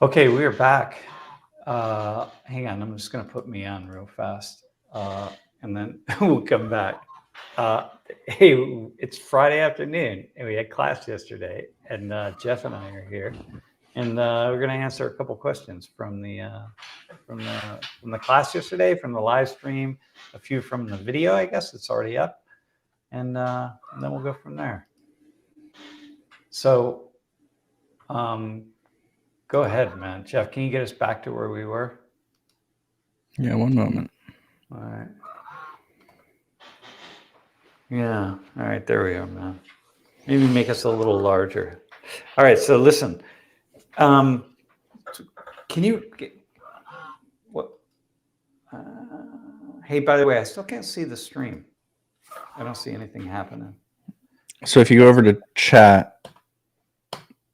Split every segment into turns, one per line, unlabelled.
Okay, we are back. Hang on, I'm just going to put me on real fast, and then we'll come back. Hey, it's Friday afternoon, and we had class yesterday, and Jeff and I are here, and we're going to answer a couple questions from the class yesterday, from the live stream, a few from the video. I guess it's already up, and then we'll go from there. So. Go ahead, man. Jeff, can you get us back to where we were?
Yeah, one moment.
All right. Yeah. All right. There we are, man. Maybe make us a little larger. All right. So listen. Can you get what? Hey, by the way, I still can't see the stream. I don't see anything happening.
So if you go over to chat,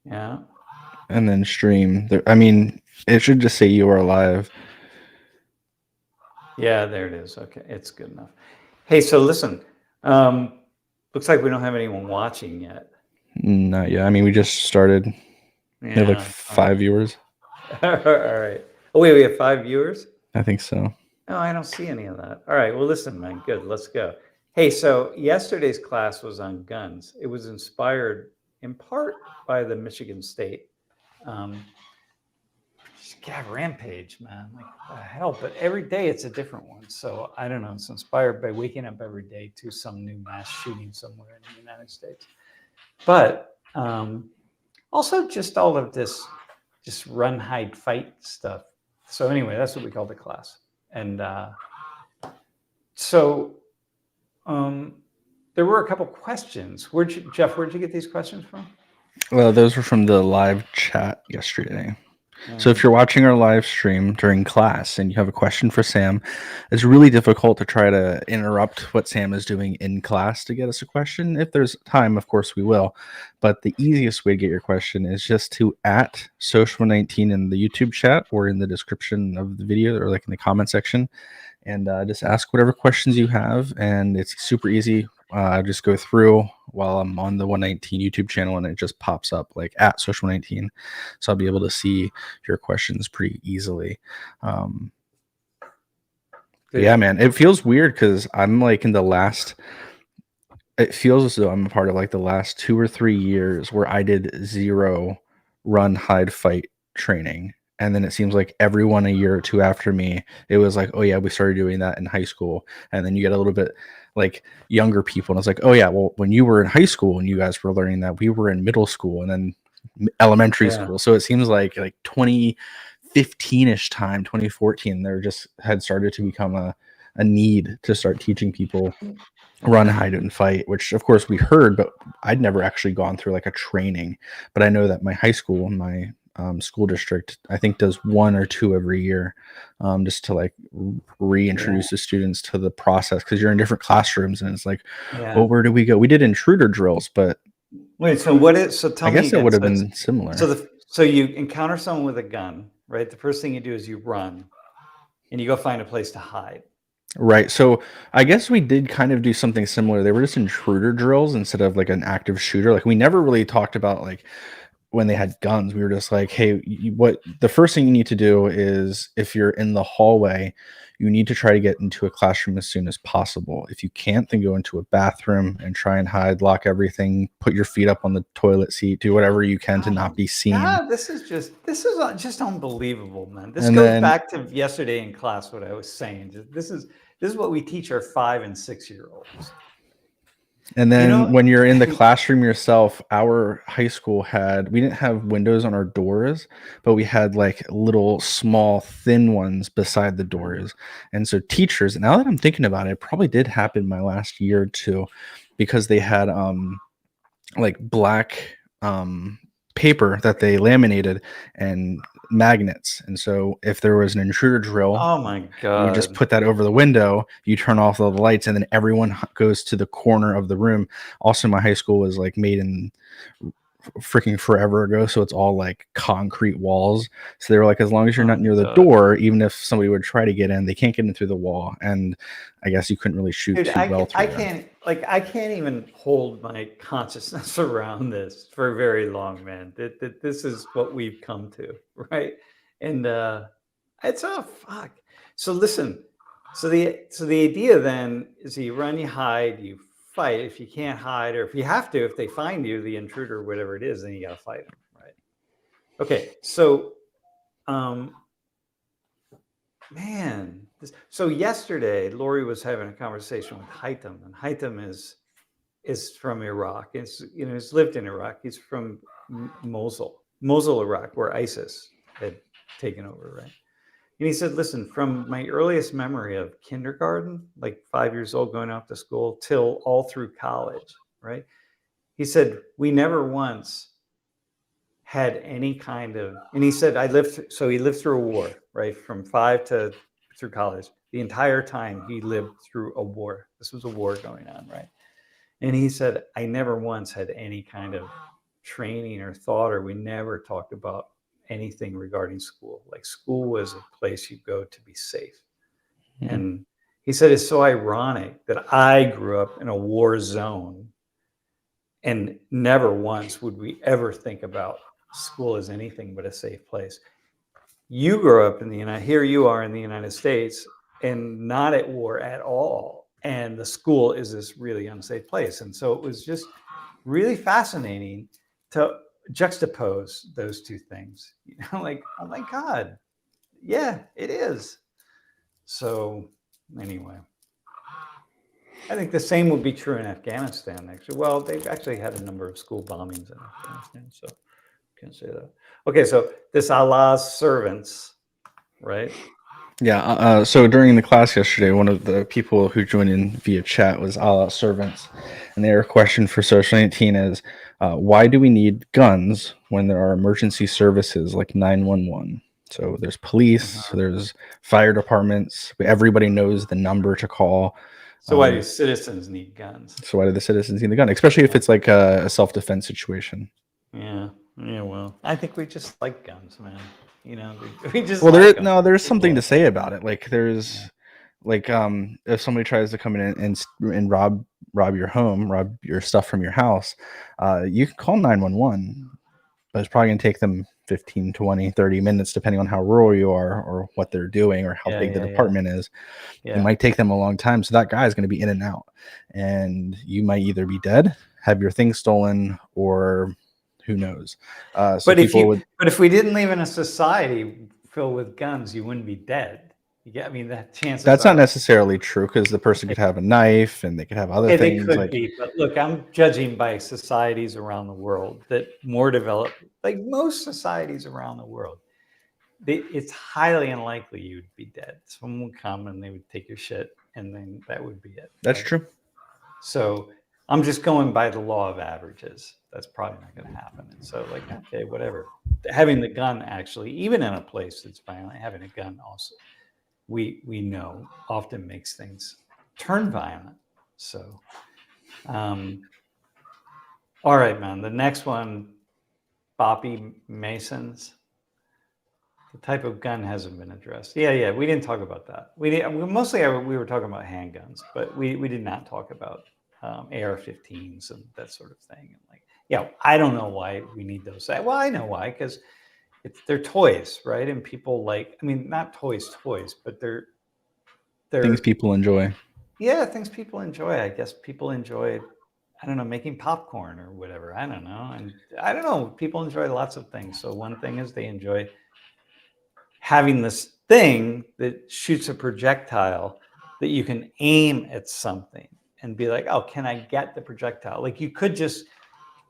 yeah,
and then stream, I mean, it should just say you are live.
Yeah, there it is. Okay, it's good enough. Hey, so listen, looks like we don't have anyone watching yet.
Not yet. I mean, we just started. Yeah, we have like 5 viewers.
All right. Oh, wait, we have 5 viewers?
I think so.
No, I don't see any of that. All right. Well, listen, man. Good. Let's go. Hey, so yesterday's class was on guns. It was inspired in part by the Michigan State. Rampage, man. Like, what the hell? But every day it's a different one. So I don't know. It's inspired by waking up every day to some new mass shooting somewhere in the United States. But also just all of this just run, hide, fight stuff. So anyway, that's what we call the class. And so there were a couple questions. Jeff, where'd you get these questions from?
Well, those were from the live chat yesterday. So if you're watching our live stream during class and you have a question for Sam, it's really difficult to try to interrupt what Sam is doing in class to get us a question. If there's time, of course, we will. But the easiest way to get your question is just to @social19 in the YouTube chat or in the description of the video or like in the comment section. And just ask whatever questions you have. And it's super easy. Just go through while I'm on the 119 YouTube channel and it just pops up like @social19. So I'll be able to see your questions pretty easily. Yeah, man, it feels weird because I'm like in the last, it feels as though I'm a part of like the last 2 or 3 years where I did 0 run, hide, fight training. And then it seems like everyone a year or 2 after me, it was like, oh yeah, we started doing that in high school. And then you get a little bit like younger people. And it's like, oh yeah, well, when you were in high school and you guys were learning that, we were in middle school and then elementary school. So it seems like 2015-ish time, 2014, there just had started to become a need to start teaching people run, hide, and fight, which of course we heard, but I'd never actually gone through like a training. But I know that my high school, my school district, I think does 1 or 2 every year, just to like reintroduce the students to the process, because you're in different classrooms and it's like, well, where do we go? We did intruder drills, but
wait, so what is, so tell me
I guess it would have been similar.
So you encounter someone with a gun, right? The first thing you do is you run and you go find a place to hide.
Right. So I guess we did kind of do something similar. They were just intruder drills instead of like an active shooter. Like we never really talked about like when they had guns. We were just like, hey, what the first thing you need to do is if you're in the hallway, you need to try to get into a classroom as soon as possible. If you can't, then go into a bathroom and try and hide, lock everything, put your feet up on the toilet seat, do whatever you can to not be seen.
God, this is just unbelievable, man. This goes back to yesterday in class, what I was saying. This is what we teach our 5- and 6-year-olds.
And then when you're in the classroom yourself, our high school we didn't have windows on our doors, but we had like little small thin ones beside the doors. And so teachers, now that I'm thinking about it, probably did happen my last year or 2, because they had like black paper that they laminated and magnets. And so if there was an intruder drill,
oh my God,
you just put that over the window, you turn off all the lights, and then everyone goes to the corner of the room. Also, my high school was like made in freaking forever ago, so it's all like concrete walls. So they were like, as long as you're not near the
God.
door, even if somebody would try to get in, they can't get in through the wall. And I guess you couldn't really shoot
Dude,
too well through
I
there.
can't even hold my consciousness around this for very long, man. That this is what we've come to, right? And it's a fuck. So listen, so the idea then is you run, you hide, you fight. If you can't hide, or if you have to, if they find you, the intruder, whatever it is, then you gotta fight them, right? Okay, so man, so yesterday Lori was having a conversation with Haitham, and Haitham is from Iraq. It's, you know, he's lived in Iraq. He's from Mosul, Iraq, where ISIS had taken over, right? And he said, listen, from my earliest memory of kindergarten, like 5 years old, going off to school, till all through college, right? He said, we never once had any kind of, and he said, so he lived through a war, right? From 5 to through college. The entire time he lived through a war. This was a war going on, right? And he said, I never once had any kind of training or thought, or we never talked about anything regarding school. Like, school was a place you go to be safe.
Mhm.
And he said, it's so ironic that I grew up in a war zone, and never once would we ever think about school as anything but a safe place. You grew up in the United, here you are in the United States, and not at war at all. And the school is this really unsafe place. And so it was just really fascinating to juxtapose those two things. You know, like, oh my God, yeah, it is. So anyway, I think the same would be true in Afghanistan, actually. Well, they've actually had a number of school bombings in Afghanistan, so can't say that. Okay, so this Allah's servants, right?
Yeah. So during the class yesterday, one of the people who joined in via chat was Allah servants, and their question for Social 19 is, why do we need guns when there are emergency services like 911? So there's police, there's fire departments. Everybody knows the number to call.
So why do citizens need guns?
So why do the citizens need the gun, especially if it's like a self-defense situation?
Yeah. Well, I think we just like guns, man. You know, we just
Well,
like them.
there's something to say about it. Like, there's like, if somebody tries to come in and rob your home, rob your stuff from your house, you can call 911, but it's probably going to take them 15, 20, 30 minutes, depending on how rural you are or what they're doing or how big the department is. It might take them a long time. So that guy is going to be in and out, and you might either be dead, have your things stolen, or who knows.
But if we didn't live in a society filled with guns, you wouldn't be dead. I mean, that chances
that's
are,
not necessarily true, because the person could have a knife and they could have other
they
things.
could
Like,
be, but look, I'm judging by societies around the world that more developed, like most societies around the world. It's highly unlikely you'd be dead. Someone would come and they would take your shit, and then that would be it.
that's
right?
true.
So I'm just going by the law of averages. That's probably not going to happen. And so, like, okay, whatever. Having the gun, actually, even in a place that's violent, having a gun also, we know, often makes things turn violent. So, all right, man. The next one, Boppy Masons. The type of gun hasn't been addressed. Yeah, we didn't talk about that. We were talking about handguns, but we did not talk about AR-15s and that sort of thing. And like, yeah, I don't know why we need those. Well, I know why, because they're toys, right? And people like, I mean, not toys, but they're
Things people enjoy.
Yeah, things people enjoy. I guess people enjoy, I don't know, making popcorn or whatever. I don't know. And I don't know, people enjoy lots of things. So one thing is they enjoy having this thing that shoots a projectile that you can aim at something and be like, oh, can I get the projectile? Like, you could just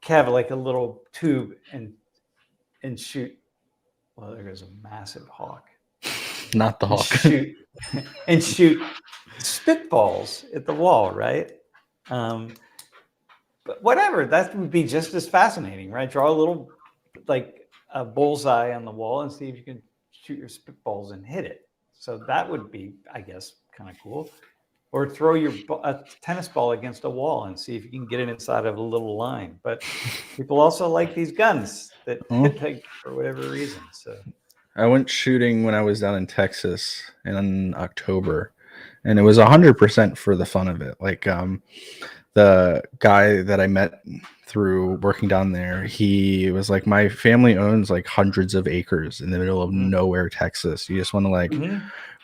have like a little tube and shoot. Well, there goes a massive hawk.
Not the
And
hawk.
shoot spitballs at the wall, right? But whatever, that would be just as fascinating, right? Draw a little, like, a bullseye on the wall and see if you can shoot your spitballs and hit it. So that would be, I guess, kind of cool. or throw a tennis ball against a wall and see if you can get it inside of a little line. But people also like these guns that like, for whatever reason. So
I went shooting when I was down in Texas in October, and it was 100% for the fun of it. Like, the guy that I met through working down there, he was like, my family owns like hundreds of acres in the middle of nowhere, Texas. You just want to like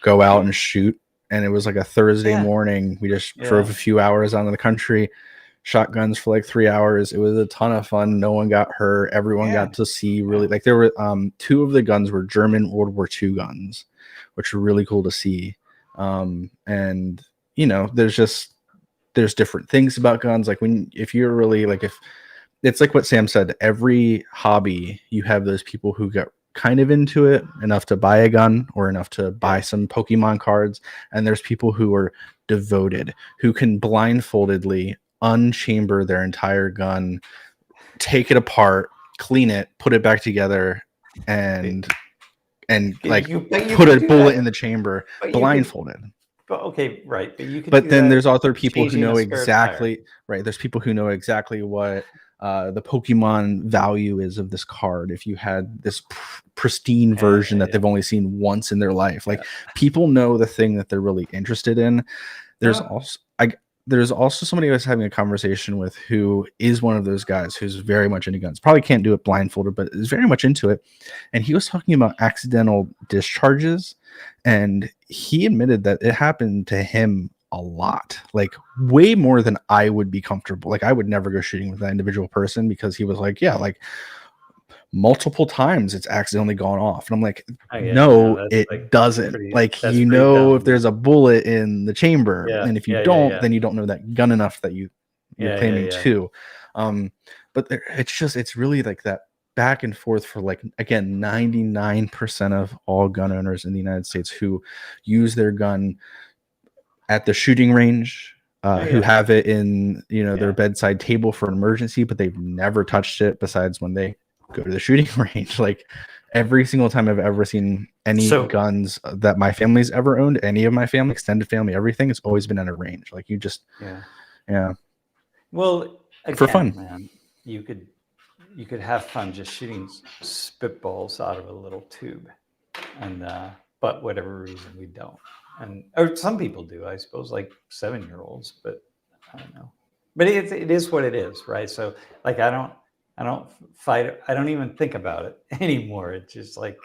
go out and shoot. And it was like a Thursday morning. We just drove a few hours out of the country, shotguns for like 3 hours. It was a ton of fun. No one got hurt. Everyone got to see really like there were two of the guns were German World War II guns, which were really cool to see. And you know, there's different things about guns. Like if you're really like, if it's like what Sam said, every hobby, you have those people who get kind of into it enough to buy a gun or enough to buy some Pokemon cards. And there's people who are devoted, who can blindfoldedly unchamber their entire gun, take it apart, clean it, put it back together, and like put a bullet in the chamber blindfolded.
But okay, right. But you could.
But then there's other people who know exactly right. There's people who know exactly what the Pokemon value is of this card. If you had this pristine version that they've only seen once in their life, like people know the thing that they're really interested in. There's also somebody I was having a conversation with who is one of those guys who's very much into guns. Probably can't do it blindfolded, but is very much into it. And he was talking about accidental discharges. And he admitted that it happened to him a lot, like way more than I would be comfortable. Like I would never go shooting with that individual person because he was like, yeah, like multiple times it's accidentally gone off. And I'm like, no, it like, doesn't. Like, you know, if there's a bullet in the chamber, and if you don't, then you don't know that gun enough that you're claiming to. But it's really like that back and forth for like, again, 99% of all gun owners in the United States who use their gun at the shooting range, who have it in, you know, their bedside table for an emergency, but they've never touched it besides when they go to the shooting range. Like every single time I've ever seen any guns that my family's ever owned, any of my family, extended family, everything, it's always been at a range. Like you just,
Well, again,
for fun,
man, you could have fun just shooting spitballs out of a little tube, and but whatever reason we don't, or some people do, I suppose, like 7-year-olds, but I don't know. But it is what it is, right? So like I don't fight. I don't even think about it anymore. It's just like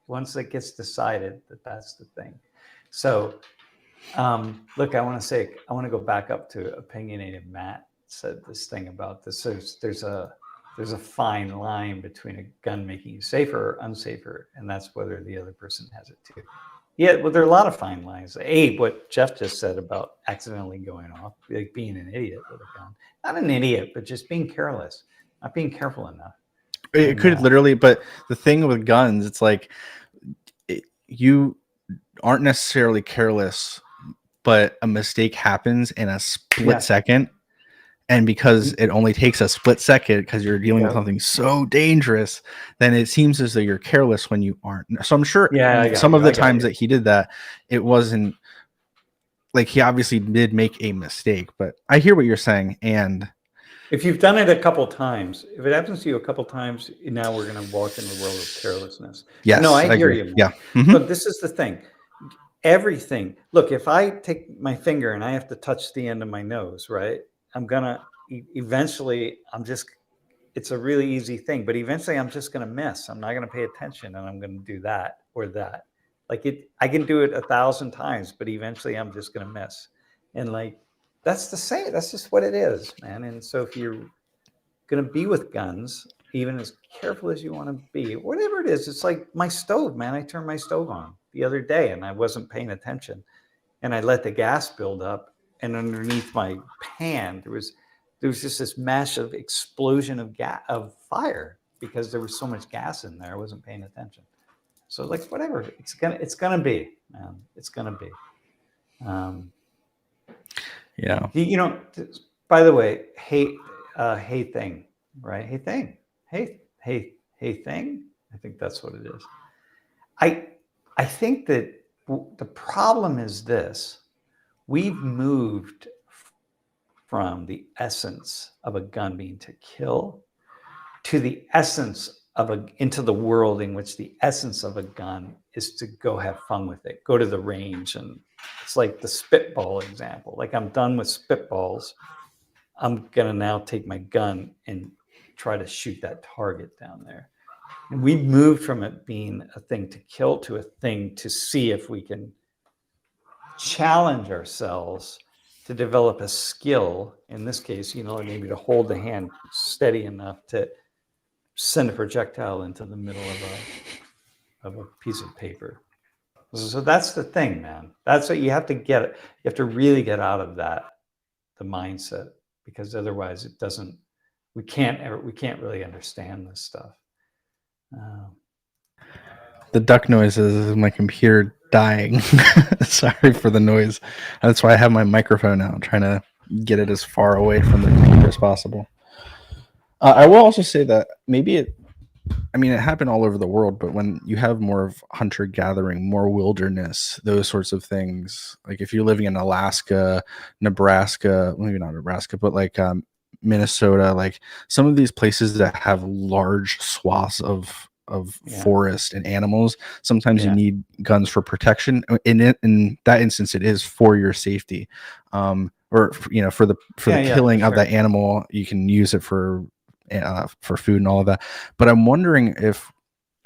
once it gets decided that's the thing. So look, I want to go back up to opinionated Matt said this thing about this. There's a fine line between a gun making you safer or unsafer, and that's whether the other person has it too. Yeah, well, there are a lot of fine lines. What Jeff just said about accidentally going off, like being an idiot with a gun. Not an idiot, but just being careless, not being careful enough.
It could literally, but the thing with guns, it's like you aren't necessarily careless, but a mistake happens in a split second. And because it only takes a split second because you're dealing with something so dangerous, then it seems as though you're careless when you aren't. So I'm sure some of the times that he did that, it wasn't like he obviously did make a mistake, but I hear what you're saying. And
if you've done it a couple times, if it happens to you a couple times, now we're going to walk in the world of carelessness.
Yes,
no, I hear you. Man.
Yeah.
But this is the thing. Everything. Look, if I take my finger and I have to touch the end of my nose, right? I'm gonna eventually. It's a really easy thing, but eventually I'm just gonna miss. I'm not gonna pay attention, and I'm gonna do that or that. Like I can do it 1,000 times, but eventually I'm just gonna miss. And like that's the same. That's just what it is, man. And so if you're gonna be with guns, even as careful as you want to be, whatever it is, it's like my stove, man. I turned my stove on the other day, and I wasn't paying attention, and I let the gas build up. And underneath my pan, there was just this massive explosion of fire because there was so much gas in there. I wasn't paying attention. So like whatever, it's gonna be, man. It's gonna be.
Yeah.
You know. By the way, hey thing, right? Hey thing. Hey thing. I think that's what it is. I think that the problem is this. we've moved from the essence of a gun being to kill to the essence of into the world in which the essence of a gun is to go have fun with it, go to the range. And it's like the spitball example. Like, I'm done with spitballs. I'm going to now take my gun and try to shoot that target down there. And we moved from it being a thing to kill to a thing to see if we can challenge ourselves to develop a skill. In this case, maybe to hold the hand steady enough to send a projectile into the middle of a piece of paper. So that's the thing, man. That's what you have to get. You have to really get out of the mindset, because otherwise it doesn't. We can't really understand this stuff.
The duck noises is my computer dying. Sorry for the noise. That's why I have my microphone out, trying to get it as far away from the computer as possible. I will also say that maybe it happened all over the world, but when you have more of hunter gathering, more wilderness, those sorts of things, like if you're living in Alaska, Nebraska, maybe not Nebraska, but like Minnesota, like some of these places that have large swaths of forest and animals, sometimes you need guns for protection. In that instance, it is for your safety, or for the killing of that animal. You can use it for food and all of that. But I'm wondering if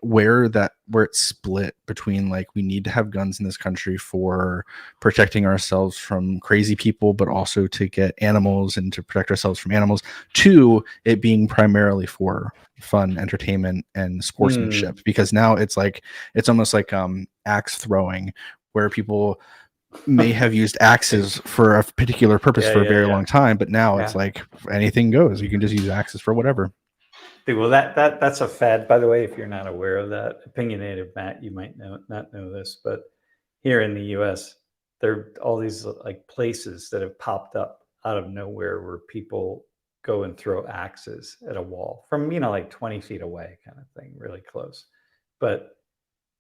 where it's split between, like, we need to have guns in this country for protecting ourselves from crazy people, but also to get animals and to protect ourselves from animals, to it being primarily for fun, entertainment, and sportsmanship. Because now it's almost like axe throwing, where people may have used axes for a particular purpose for a very long time, but now it's like anything goes. You can just use axes for whatever.
Well, that's a fad, by the way. If you're not aware of that, opinionated Matt, you might not know this, but here in the U.S., there are all these like places that have popped up out of nowhere where people go and throw axes at a wall from like 20 feet away, kind of thing, really close, but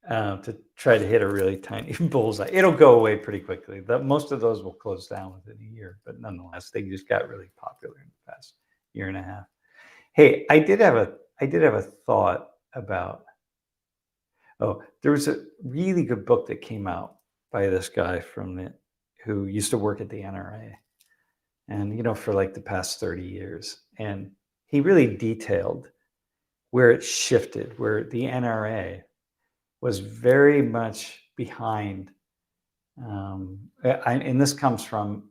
to try to hit a really tiny bullseye. It'll go away pretty quickly. Most of those will close down within a year, but nonetheless, they just got really popular in the past year and a half. Hey, I did have a thought about. Oh, there was a really good book that came out by this guy who used to work at the NRA, and for like the past 30 years, and he really detailed where it shifted, where the NRA was very much behind. And this comes from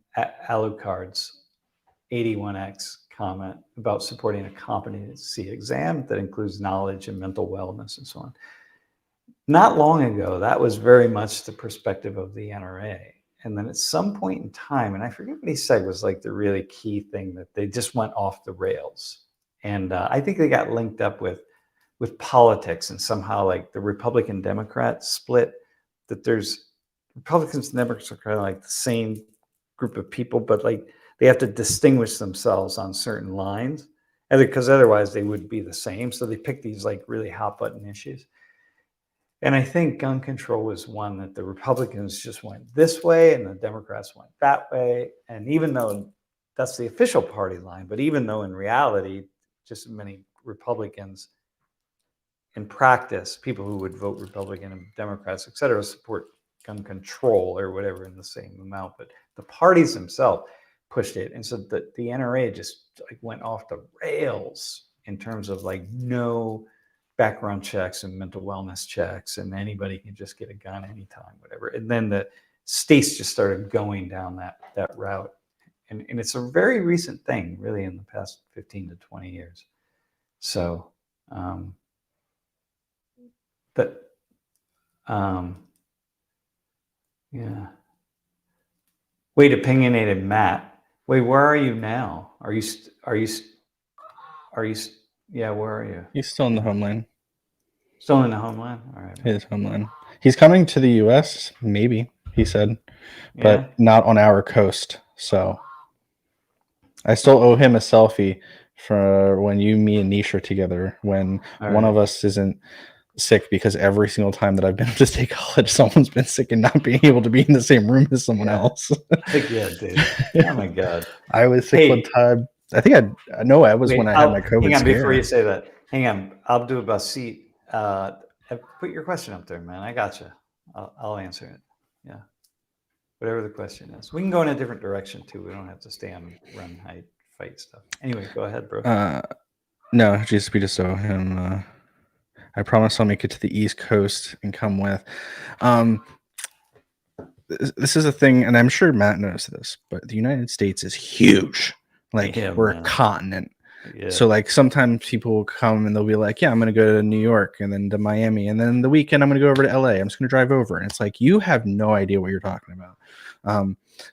Alucard's 81X comment about supporting a competency exam that includes knowledge and mental wellness and so on. Not long ago, that was very much the perspective of the NRA. And then at some point in time, and I forget what he said was like the really key thing, that they just went off the rails. And I think they got linked up with politics, and somehow like the Republican Democrat split, that there's Republicans and Democrats are kind of like the same group of people, but like they have to distinguish themselves on certain lines, and because otherwise they would be the same. So they pick these like really hot button issues. And I think gun control was one that the Republicans just went this way and the Democrats went that way. And even though that's the official party line, but even though in reality, just many Republicans in practice, people who would vote Republican and Democrats, et cetera, support gun control or whatever in the same amount. But the parties themselves pushed it. And so the NRA just like went off the rails in terms of like no background checks and mental wellness checks, and anybody can just get a gun anytime, whatever. And then the states just started going down that route. And it's a very recent thing, really, in the past 15 to 20 years. So yeah. Wait, opinionated Matt. Wait, where are you now? Yeah, where are you?
He's still in the homeland.
Still in the homeland? All right.
His homeland. He's coming to the U.S., maybe, he said, but not on our coast. So I still owe him a selfie for when you, me, and Nisha together, when one of us isn't sick because every single time that I've been to State College, someone's been sick and not being able to be in the same room as someone else.
Yeah, dude. Oh my God.
I was sick one
Hey,
time. I think I know I was when
wait,
I had my COVID
hang on before
scare.
you say that. Hang on. Abdul Basit, put your question up there, man. I got you. I'll answer it. Yeah. Whatever the question is. We can go in a different direction too. We don't have to stay on run, hide, fight stuff. Anyway, go ahead, bro.
No, just we just saw him. I promise I'll make it to the East Coast and come with. This is a thing, and I'm sure Matt knows this, but the United States is huge. Like
Yeah,
we're
man.
a continent.
Yeah.
So like sometimes people will come and they'll be like, yeah, I'm going to go to New York and then to Miami. And then the weekend I'm going to go over to LA. I'm just going to drive over. And it's like, you have no idea what you're talking about.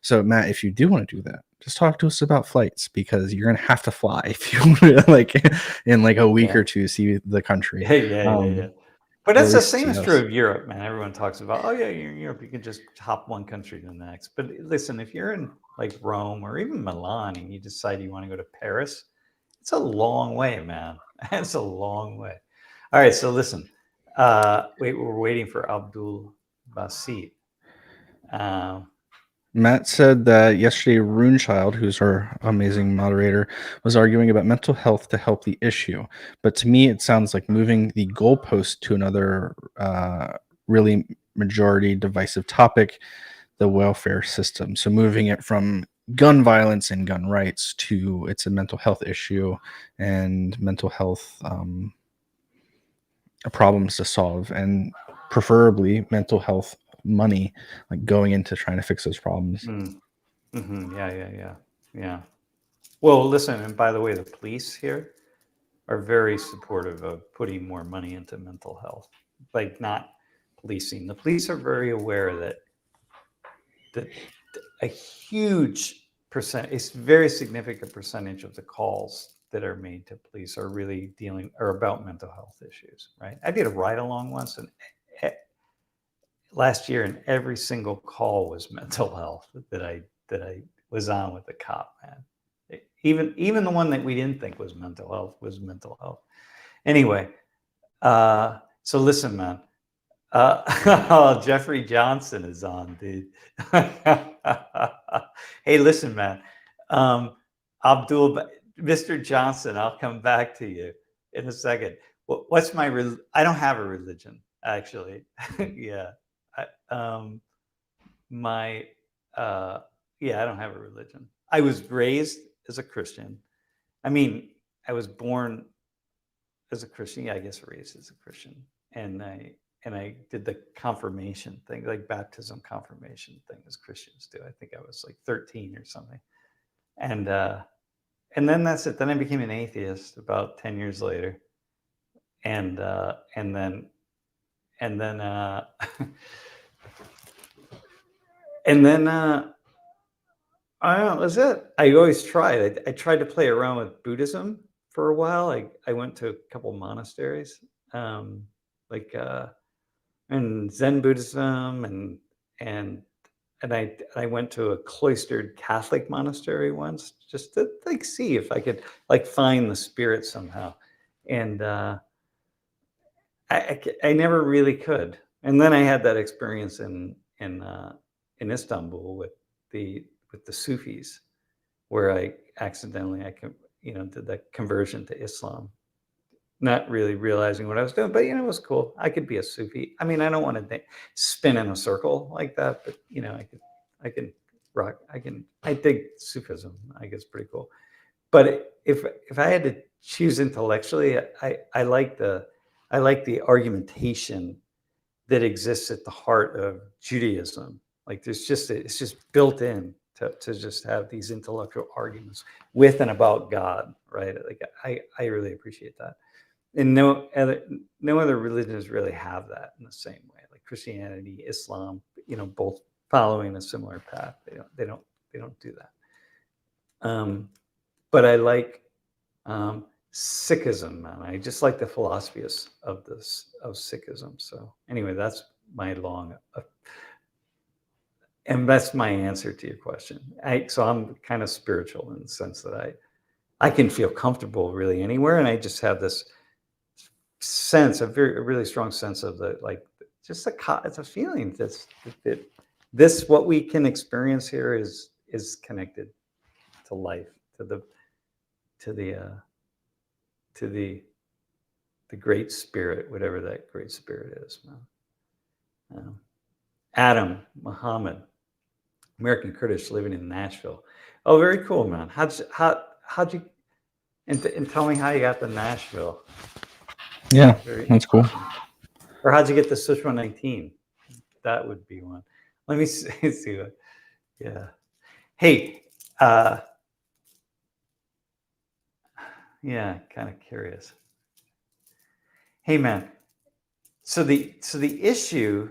So Matt, if you do want to do that, just talk to us about flights because you're going to have to fly if you like in like a week or two, see the country.
Yeah. But
or
that's
at
the
least
same
see
is
us.
true of Europe, man. Everyone talks about, oh yeah, you're in Europe. You can just hop one country to the next. But listen, if you're in like Rome or even Milan and you decide you want to go to Paris, it's a long way, man. It's a long way. All right, so listen. We're waiting for Abdul Basit.
Matt said that yesterday Runechild, who's our amazing moderator, was arguing about mental health to help the issue. But to me, it sounds like moving the goalpost to another really majority divisive topic, the welfare system. So moving it from gun violence and gun rights to it's a mental health issue and mental health problems to solve, and preferably mental health money, like going into trying to fix those problems.
Yeah. Well, listen, and by the way, the police here are very supportive of putting more money into mental health, like not policing. The police are very aware that a huge percent, a very significant percentage of the calls that are made to police are really dealing or about mental health issues, right? I did a ride along once and last year, and every single call was mental health that I was on with the cop, man. Even the one that we didn't think was mental health was mental health. Anyway, so listen, man. Jeffrey Johnson is on, dude. Hey, listen, man. Mr. Johnson, I'll come back to you in a second. What's my? I don't have a religion, actually. Yeah. I don't have a religion. I was raised as a Christian. I mean, I was born as a Christian. Yeah, I guess raised as a Christian. And I did the confirmation thing, like baptism confirmation thing as Christians do. I think I was like 13 or something. And then that's it. Then I became an atheist about 10 years later. And then I don't know, that's it. I always tried. I tried to play around with Buddhism for a while. I went to a couple monasteries, like and Zen Buddhism, and I went to a cloistered Catholic monastery once just to like see if I could like find the spirit somehow, and I never really could. And then I had that experience in Istanbul with the Sufis, where I accidentally did the conversion to Islam, not really realizing what I was doing. But it was cool. I could be a Sufi. I mean, I don't want to spin in a circle like that, but I can rock. I dig Sufism. I guess pretty cool. But if I had to choose intellectually, I like the argumentation that exists at the heart of Judaism. Like it's just built in to just have these intellectual arguments with and about God, right? Like I really appreciate that. And no other religions really have that in the same way. Like Christianity, Islam, both following a similar path. They don't do that. But I like Sikhism, man. I just like the philosophy of Sikhism. So anyway, that's my and that's my answer to your question. So I'm kind of spiritual in the sense that I can feel comfortable really anywhere, and I just have this sense, a really strong sense of the like, just it's a feeling that this what we can experience here is connected to life, to the to the uh, to the great spirit, whatever that great spirit is. Adam Muhammad, American Kurdish living in Nashville. Oh, very cool, man. How'd you and tell me how you got to Nashville.
Yeah,
Very
that's cool.
Or how'd you get to Sushma 19? That would be one. Let me see what. Yeah. Hey, yeah, kind of curious. Hey, man. So the issue,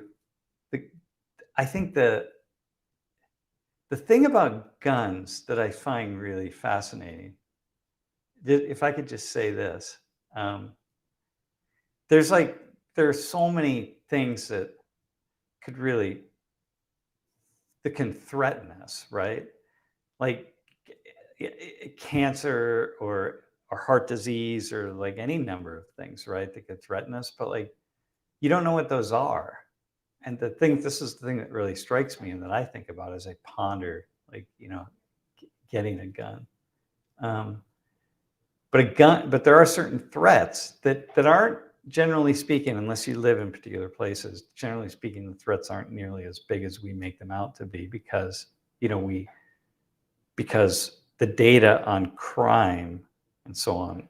I think the thing about guns that I find really fascinating, if I could just say this, there are so many things that can threaten us, right? Like cancer or heart disease or like any number of things, right? That could threaten us, but like you don't know what those are. And this is the thing that really strikes me and that I think about as I ponder, like, getting a gun. But there are certain threats that aren't, generally speaking, unless you live in particular places, generally speaking, the threats aren't nearly as big as we make them out to be because the data on crime and so on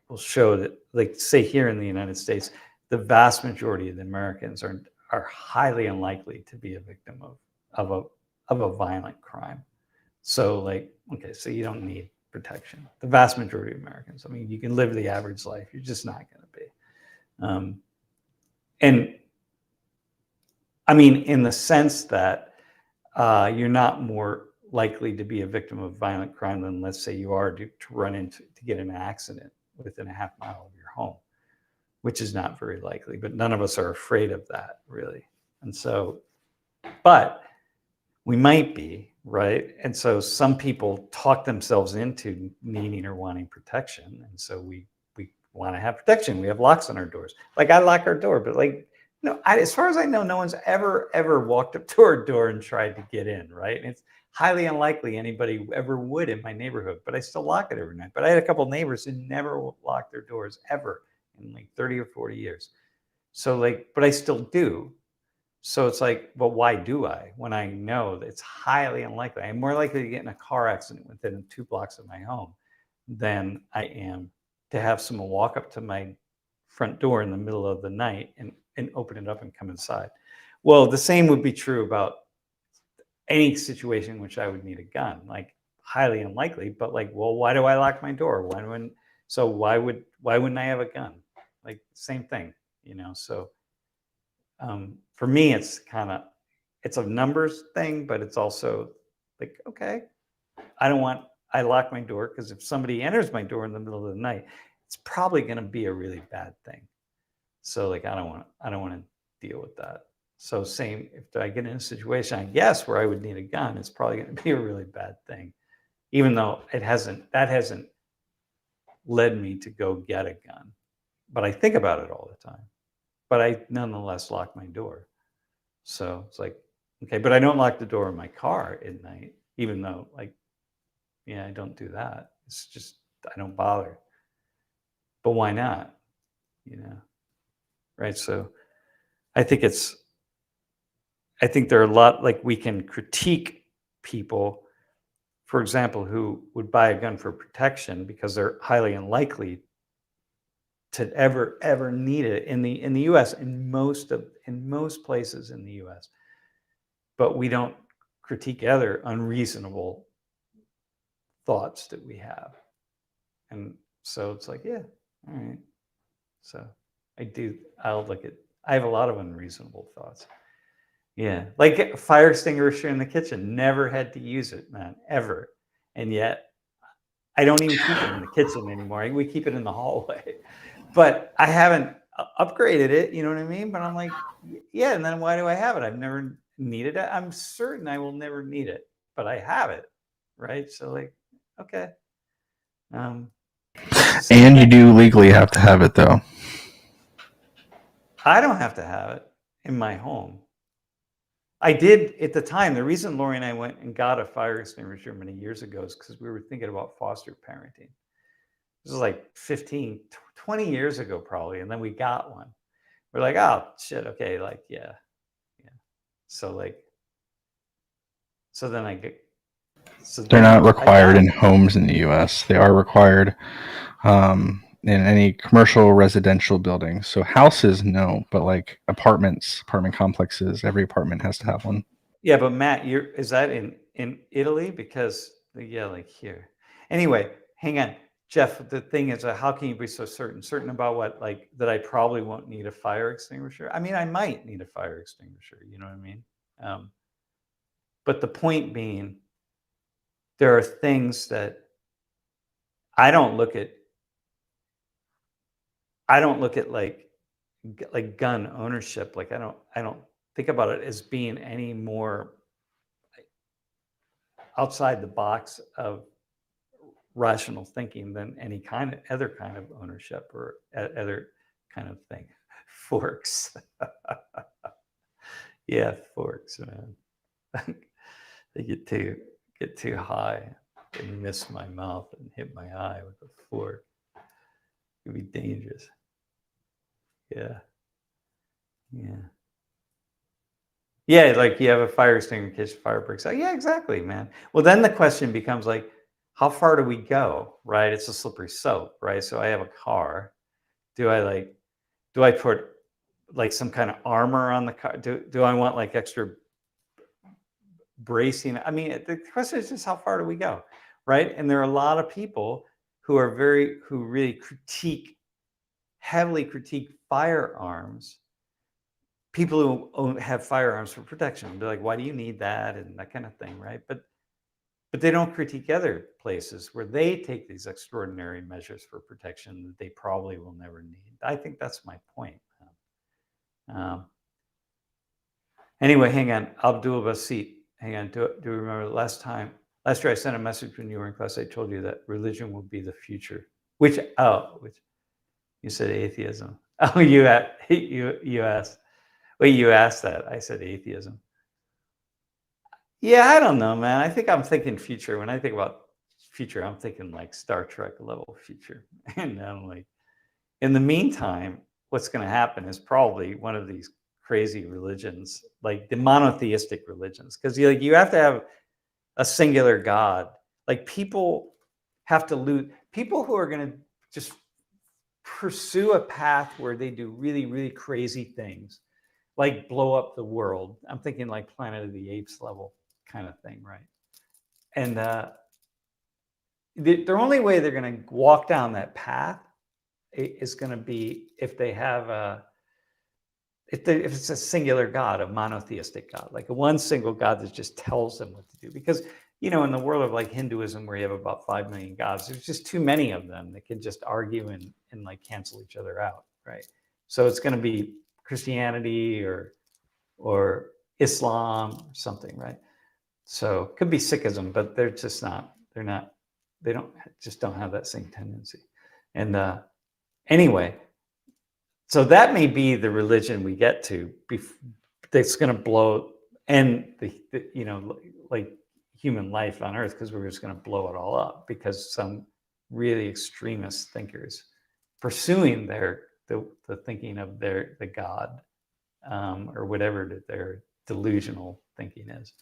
will show that, like, say here in the United States, the vast majority of the Americans are highly unlikely to be a victim of a violent crime. So, like, okay, so you don't need protection. The vast majority of Americans. I mean, you can live the average life. You're just not going to be. And I mean, in the sense that you're not more likely to be a victim of violent crime than, let's say, you are to get in an accident within a half mile of your home, which is not very likely. But none of us are afraid of that, really. And so, but we might be, right? And so some people talk themselves into needing or wanting protection. And so we want to have protection. We have locks on our doors. Like, I lock our door, but like, as far as I know, no one's ever walked up to our door and tried to get in, right? And it's highly unlikely anybody ever would in my neighborhood, but I still lock it every night. But I had a couple of neighbors who never locked their doors ever in like 30 or 40 years. So like, but I still do. So it's like, but why do I, when I know that it's highly unlikely? I'm more likely to get in a car accident within 2 blocks of my home than I am to have someone walk up to my front door in the middle of the night and open it up and come inside. Well, the same would be true about any situation in which I would need a gun, like highly unlikely, but like, well, why do I lock my door? Why wouldn't I have a gun? Like, same thing, so for me, it's a numbers thing, but it's also like, okay, I lock my door because if somebody enters my door in the middle of the night, it's probably going to be a really bad thing. So like, I don't want to deal with that. So same, if I get in a situation, I guess, where I would need a gun, it's probably going to be a really bad thing, even though that hasn't led me to go get a gun. But I think about it all the time. But I nonetheless lock my door. So it's like, okay, but I don't lock the door in my car at night, even though, like, yeah, I don't do that. It's just, I don't bother. But why not? Right? So I think there are a lot, like, we can critique people, for example, who would buy a gun for protection because they're highly unlikely to ever need it in the US, in most places in the US. But we don't critique other unreasonable thoughts that we have. And so it's like, yeah, all right. So I have a lot of unreasonable thoughts. Yeah. Like a fire extinguisher in the kitchen, never had to use it, man, ever. And yet I don't even keep it in the kitchen anymore. We keep it in the hallway. But I haven't upgraded it, you know what I mean? But I'm like, yeah, and then why do I have it? I've never needed it. I'm certain I will never need it, but I have it, right? So like, okay.
And you do legally have to have it, though.
I don't have to have it in my home. I did at the time. The reason Lori and I went and got a fire extinguisher many years ago is because we were thinking about foster parenting. This was like 15, 20 years ago, probably. And then we got one. We're like, oh, shit. Okay. Like, yeah. So, like, so then I get, so
They're
then
not required in homes in the U.S. They are required in any commercial residential buildings. So houses, no, but like apartments, apartment complexes, every apartment has to have one.
Yeah, but Matt, is that in Italy? Because yeah, like here. Anyway, hang on, Jeff. The thing is, how can you be so certain? Certain about what? Like that I probably won't need a fire extinguisher. I mean, I might need a fire extinguisher. You know what I mean? But the point being, there are things that I don't look at. I don't look at like gun ownership. Like I don't think about it as being any more outside the box of rational thinking than any kind of other kind of ownership or other kind of thing. Forks. Yeah, forks, man. They get too high and miss my mouth and hit my eye with a fork. It would be dangerous. Yeah. Yeah, like you have a fire extinguisher, fire breaks out. Yeah, exactly, man. Well, then the question becomes like, how far do we go, right? It's a slippery slope, right? So I have a car. Do I put like some kind of armor on the car? Do I want like extra bracing? I mean, the question is just how far do we go, right? And there are a lot of people who really heavily critique firearms. People who have firearms for protection. They're like, why do you need that? And that kind of thing, right? But they don't critique other places where they take these extraordinary measures for protection that they probably will never need. I think that's my point. Anyway, hang on. Abdul Basit. Hang on. Do you remember last year I sent a message when you were in class. I told you that religion will be the future. Which you said atheism. Oh, you asked. Wait, you asked that. I said atheism. Yeah, I don't know, man. I think I'm thinking future. When I think about future, I'm thinking like Star Trek level future. And I'm like, in the meantime, what's going to happen is probably one of these crazy religions, like the monotheistic religions, because you have to have a singular God. Like people have to lose. People who are going to just pursue a path where they do really, really crazy things, like blow up the world. I'm thinking like Planet of the Apes level kind of thing, right? And the only way they're going to walk down that path is going to be if they have if it's a singular God, a monotheistic God, like a one single God that just tells them what to do. Because in the world of like Hinduism, where you have about 5 million gods, there's just too many of them that can just argue and like cancel each other out, right? So it's going to be Christianity or Islam or something, right? So it could be Sikhism, but they're just not. They don't have that same tendency. And anyway, so that may be the religion we get to. That's going to blow end like human life on Earth, because we're just going to blow it all up because some really extremist thinkers pursuing the thinking of the God or whatever their delusional thinking is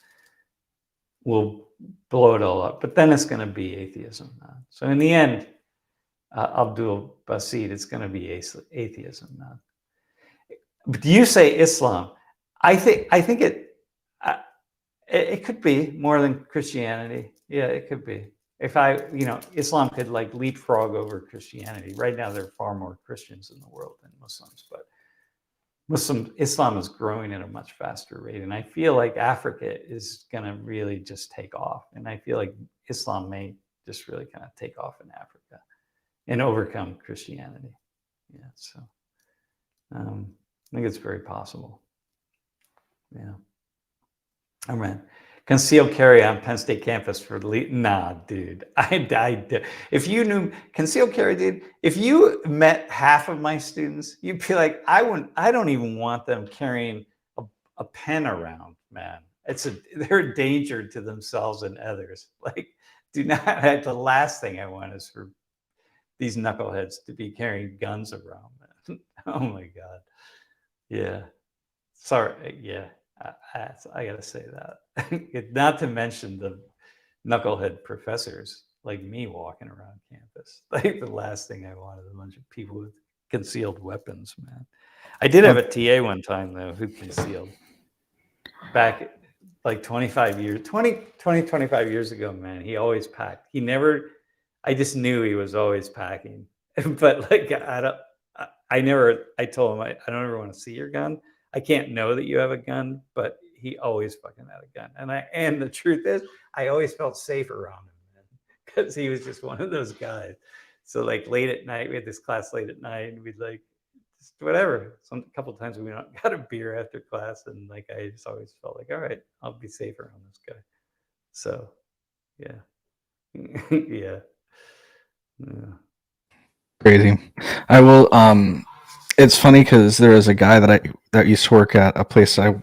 will blow it all up. But then it's going to be atheism. So in the end, Abdul Basit, it's going to be atheism. But do you say Islam? I think it could be more than Christianity. Yeah, it could be. If Islam could like leapfrog over Christianity. Right now, there are far more Christians in the world than Muslims, but Islam is growing at a much faster rate. And I feel like Africa is going to really just take off. And I feel like Islam may just really kind of take off in Africa and overcome Christianity. Yeah, so I think it's very possible. Yeah. All right. Concealed carry on Penn State campus for nah, dude. If you knew concealed carry, dude, if you met half of my students, you'd be like, I don't even want them carrying a pen around, man. They're a danger to themselves and others. Like, do not. The last thing I want is for these knuckleheads to be carrying guns around, man. Oh my God. Yeah. Sorry. Yeah. I gotta say that. Not to mention the knucklehead professors like me walking around campus. Like the last thing I want is a bunch of people with concealed weapons, man. I did have a TA one time though who concealed back like 25 years ago, man. He always packed. I just knew he was always packing. But like I told him I don't ever want to see your gun. I can't know that you have a gun, but he always fucking had a gun. And the truth is, I always felt safe around him, man, because he was just one of those guys. So like late at night, we had this class late at night, and we'd like just whatever. A couple of times we got a beer after class, and like I just always felt like, all right, I'll be safe around this guy. So yeah, yeah. Yeah.
Crazy. I will. It's funny because there was a guy that used to work at a place I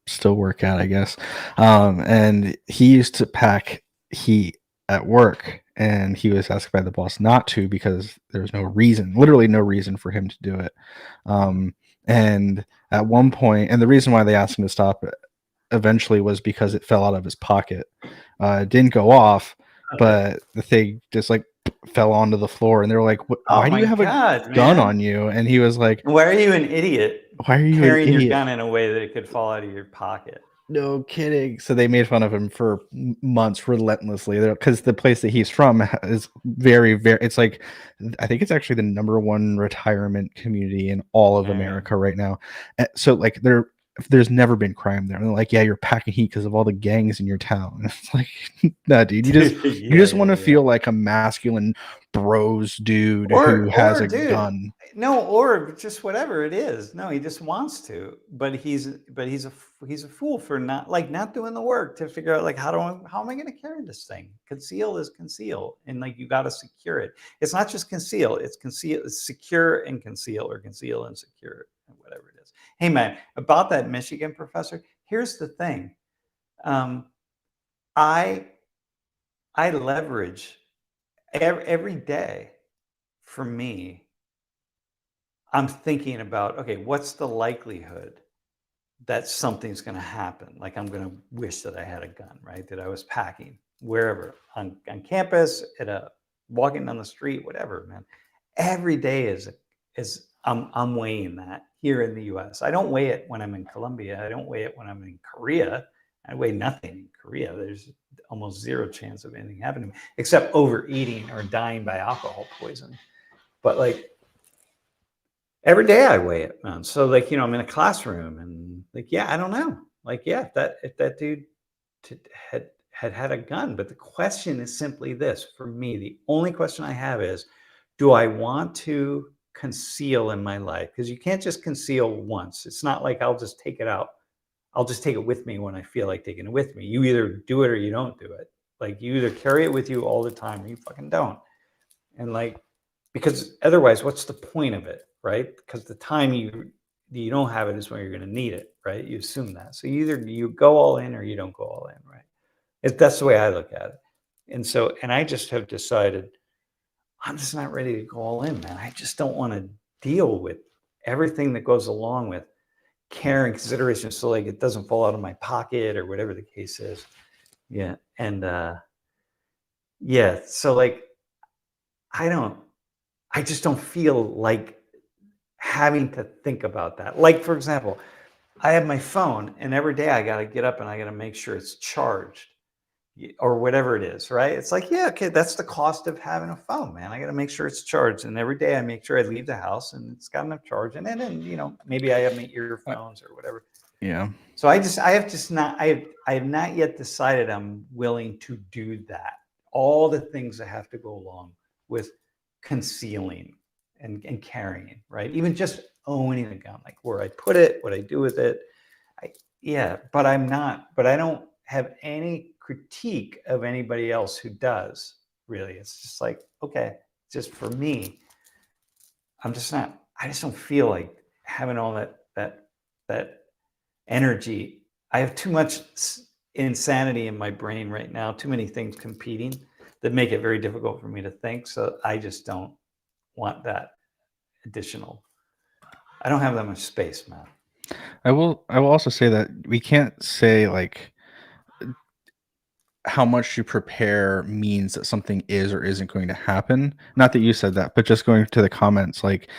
still work at, I guess, and he used to pack heat at work, and he was asked by the boss not to because there was literally no reason for him to do it. And at one point, and the reason why they asked him to stop it eventually was because it fell out of his pocket. It didn't go off, but the thing just like fell onto the floor, and they were like, why do you have a gun on you? And he was like,
why are you an idiot?
Why are you
carrying your gun in a way that it could fall out of your pocket?
No kidding. So they made fun of him for months relentlessly because the place that he's from is very, very, it's like, I think it's actually the #1 retirement community in all of America right now. So like there's never been crime there. And they're like, yeah, you're packing heat because of all the gangs in your town. It's like, nah, dude, you just want to feel like a masculine bros dude who has a gun.
No, or just whatever it is. No, he just wants to, but he's a fool for not doing the work to figure out like how am I going to carry this thing? Conceal is conceal, and like you got to secure it. It's not just conceal; it's secure and conceal, or conceal and secure, and whatever it is. Hey man, about that Michigan professor, here's the thing. I leverage every day for me. I'm thinking about, okay, what's the likelihood that something's going to happen? Like I'm going to wish that I had a gun, right? That I was packing wherever on campus, walking down the street, whatever, man. Every day I'm weighing that here in the US. I don't weigh it when I'm in Colombia. I don't weigh it when I'm in Korea. I weigh nothing in Korea. There's almost zero chance of anything happening to me except overeating or dying by alcohol poisoning. But like, every day I weigh it, man. So like, I'm in a classroom and like, yeah, I don't know. Like, yeah, if that dude had a gun, but the question is simply this for me. The only question I have is, do I want to conceal in my life? Because you can't just conceal once. It's not like I'll just take it out. I'll just take it with me when I feel like taking it with me. You either do it or you don't do it. Like you either carry it with you all the time or you fucking don't. And like, because otherwise, what's the point of it, right? Because the time you don't have it is when you're going to need it, right? You assume that. So either you go all in or you don't go all in, right? That's the way I look at it. And I just have decided I'm just not ready to go all in, man. I just don't want to deal with everything that goes along with care and consideration. So like it doesn't fall out of my pocket or whatever the case is. Yeah. And yeah. So like, I just don't feel like having to think about that. Like, for example, I have my phone and every day I got to get up and I got to make sure it's charged or whatever it is, right? It's like, yeah, okay, that's the cost of having a phone, man. I got to make sure it's charged. And every day I make sure I leave the house and it's got enough charge. And then, maybe I have my earphones or whatever.
Yeah.
So I have not yet decided I'm willing to do that. All the things that have to go along with concealing and carrying, right? Even just owning a gun, like where I put it, what I do with it. But I don't have any critique of anybody else who does, really. It's just like, okay, just for me, I just don't feel like having all that energy. I have too much insanity in my brain right now, too many things competing that make it very difficult for me to think. So I just don't want that additional. I don't have that much space, man.
I will also say that we can't say like how much you prepare means that something is or isn't going to happen. Not that you said that, but just going to the comments, like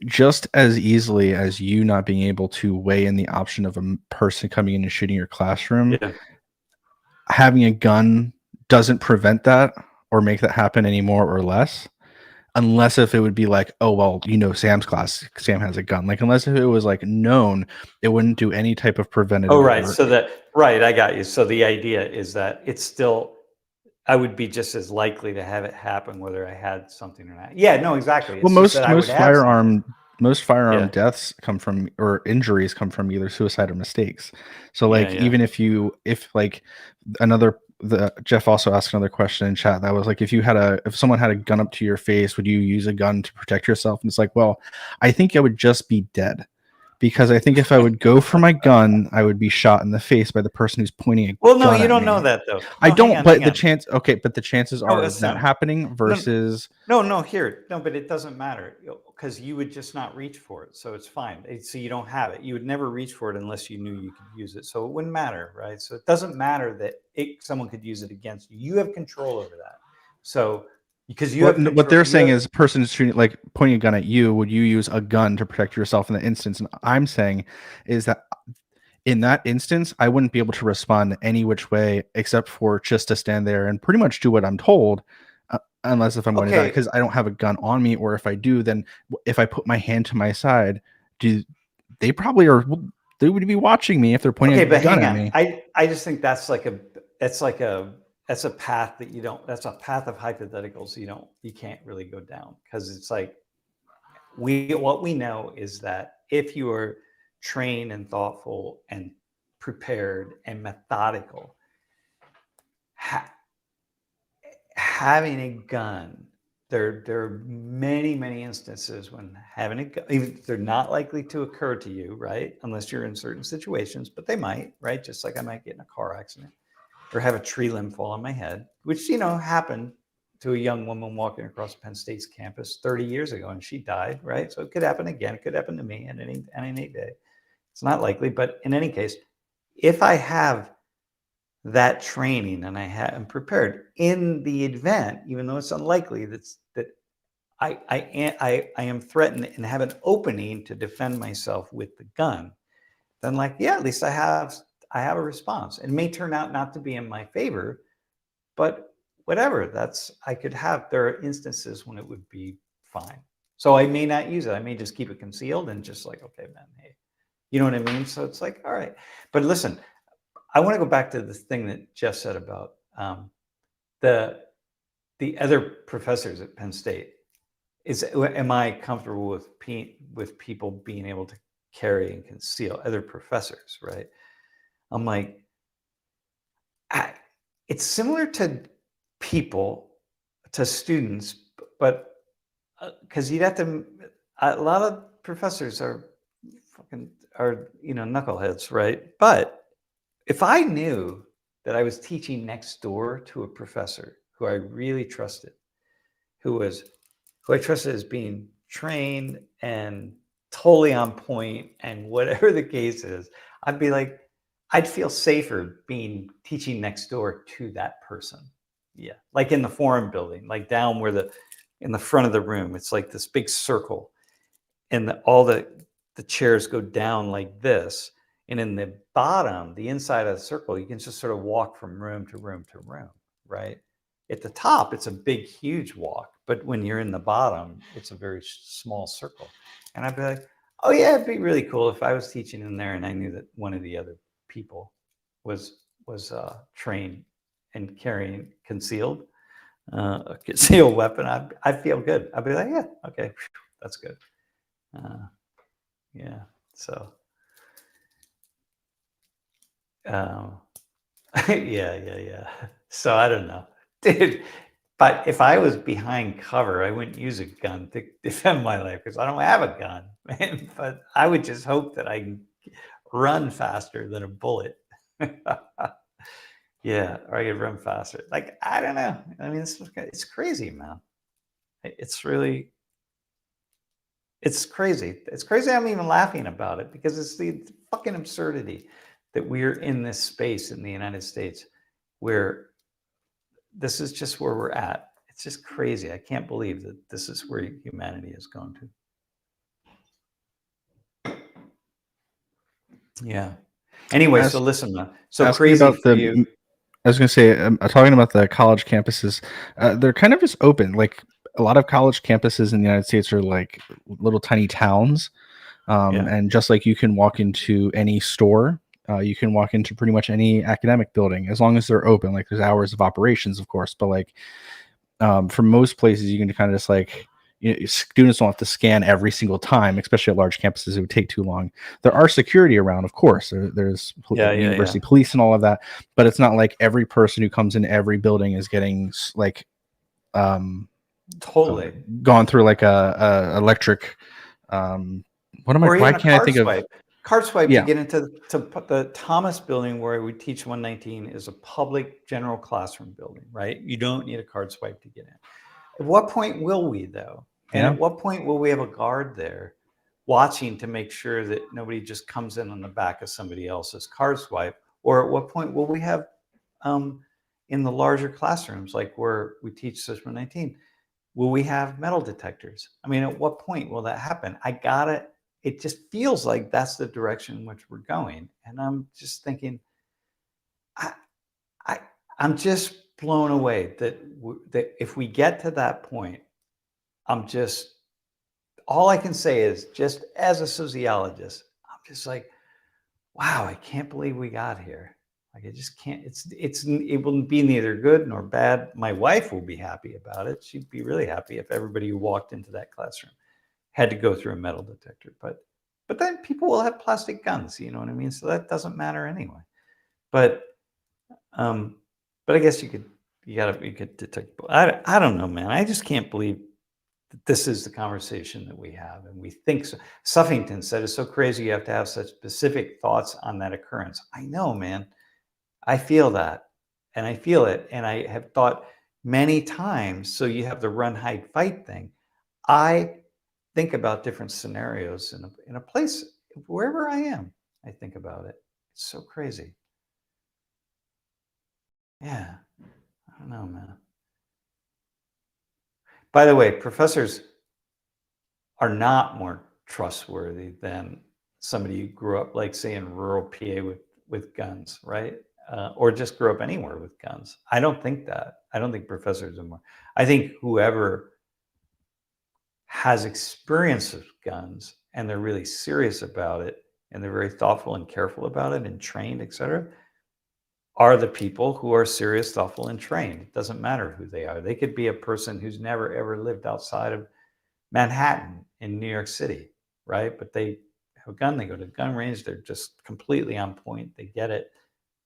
just as easily as you not being able to weigh in the option of a person coming in and shooting your classroom,
Yeah.
having a gun doesn't prevent that or make that happen any more or less. Unless if it would be like, oh, well, Sam's class, Sam has a gun. Like, unless if it was like known, it wouldn't do any type of preventative
Oh, right.
work.
So right, I got you. So the idea is that it's still, I would be just as likely to have it happen whether I had something or not. Yeah, no, exactly. It's
Well,
just that I would have something.
most firearm
Yeah.
deaths come from, or injuries come from, either suicide or mistakes. So like,
Yeah.
even if like Jeff also asked another question in chat that was like, if someone had a gun up to your face, would you use a gun to protect yourself? And it's like, well, I think I would just be dead, because I think if I would go for my gun, I would be shot in the face by the person who's pointing a
Well, no,
gun
you
at
don't
me.
know that though.
I
No, hang
don't,
on,
but
hang
the
on.
chances
No,
are of that
assume.
happening versus
No, here. No, but it doesn't matter because you would just not reach for it. So it's fine. So you don't have it. You would never reach for it unless you knew you could use it. So it wouldn't matter, right? So it doesn't matter that someone could use it against you. You have control over that. So because you have control,
what they're saying is, person is shooting, like pointing a gun at you, would you use a gun to protect yourself in that instance? And I'm saying is that in that instance, I wouldn't be able to respond any which way except for just to stand there and pretty much do what I'm told, unless if I'm going to die, because I don't have a gun on me, or if I do, then if I put my hand to my side, they probably are. They would be watching me if they're pointing a gun at me.
I just think that's a path that you don't. That's a path of hypotheticals you can't really go down, because it's like what we know is that if you are trained and thoughtful and prepared and methodical, having a gun, there are many instances when having a gun, even they're not likely to occur to you, right? Unless you're in certain situations, but they might, right? Just like I might get in a car accident or have a tree limb fall on my head, which happened to a young woman walking across Penn State's campus 30 years ago, and she died, right? So it could happen again. It could happen to me at any day. It's not likely, but in any case, if I have that training and I'm prepared in the event, even though it's unlikely that I am threatened and have an opening to defend myself with the gun, then at least I have a response. It may turn out not to be in my favor, but whatever. There are instances when it would be fine. So I may not use it. I may just keep it concealed and just like, okay, man, hey, you know what I mean? So it's like, all right. But listen, I want to go back to the thing that Jeff said about the other professors at Penn State. Am I comfortable with people being able to carry and conceal other professors, right? I'm like, it's similar to students, but because you'd have to, a lot of professors are knuckleheads, right? But if I knew that I was teaching next door to a professor who I really trusted, who I trusted as being trained and totally on point, and whatever the case is, I'd feel safer teaching next door to that person. Yeah. Like in the forum building, like down in the front of the room, it's like this big circle, and all the chairs go down like this. And in the bottom, the inside of the circle, you can just sort of walk from room to room to room, right? At the top, it's a big, huge walk. But when you're in the bottom, it's a very small circle. And I'd be like, oh, yeah, it'd be really cool if I was teaching in there and I knew that one of the other people was trained and carrying a concealed weapon. I'd feel good. I'd be like, yeah, okay, that's good. Yeah. So Yeah. So I don't know, dude. But if I was behind cover, I wouldn't use a gun to defend my life because I don't have a gun, man. But I would just hope that I can run faster than a bullet. Yeah, or I could run faster. Like, I don't know. I mean, it's crazy, man. It's really, it's crazy. It's crazy I'm even laughing about it because it's the fucking absurdity that we're in this space in the United States where this is just where we're at. It's just crazy. I can't believe that this is where humanity has gone to. Yeah. Anyway, so
Ask,
listen, man. So
asking
crazy
about
for you.
I was going to say, talking about the college campuses, they're kind of just open. Like a lot of college campuses in the United States are like little tiny towns.
Yeah.
And just like you can walk into any store, you can walk into pretty much any academic building as long as they're open. Like there's hours of operations, of course, but like for most places, you can kind of just like, students don't have to scan every single time, especially at large campuses. It would take too long. There are security around, of course. There's
Yeah.
university police and all of that, but it's not like every person who comes in every building is getting like um,
Totally.
gone through like a electric. What am I?
Or
Why
even a
can't I
card
think of?
swipe. Card swipe to
Yeah,
get into the Thomas building where we teach 119 is a public general classroom building, right? You don't need a card swipe to get in. At what point will we, though? And
yeah.
at what point will we have a guard there watching to make sure that nobody just comes in on the back of somebody else's card swipe? Or at what point will we have in the larger classrooms, like where we teach System 19, will we have metal detectors? I mean, at what point will that happen? It just feels like that's the direction in which we're going. And I'm just thinking, I, I, I'm just blown away that if we get to that point, I'm just, all I can say is just as a sociologist, I'm just like, wow, I can't believe we got here. Like I just can't, it will be neither good nor bad. My wife will be happy about it. She'd be really happy if everybody who walked into that classroom had to go through a metal detector. But then people will have plastic guns, you know what I mean? So that doesn't matter anyway. But um, but I guess you could detect. I don't know, man. I just can't believe that this is the conversation that we have, and we think so. Suffington said it's so crazy you have to have such specific thoughts on that occurrence. I know, man. I feel that, and I feel it, and I have thought many times. So you have the run, hide, fight thing. I think about different scenarios in a place wherever I am. I think about it. It's so crazy. Yeah, I don't know, man. By the way, professors are not more trustworthy than somebody who grew up, like say in rural PA with guns, right? Or just grew up anywhere with guns. I don't think that. I don't think professors are more. I think whoever has experience with guns and they're really serious about it and they're very thoughtful and careful about it and trained, et cetera, are the people who are serious, thoughtful, and trained. It doesn't matter who they are. They could be a person who's never ever lived outside of Manhattan in New York City, right? But they have a gun, they go to the gun range, they're just completely on point, they get it.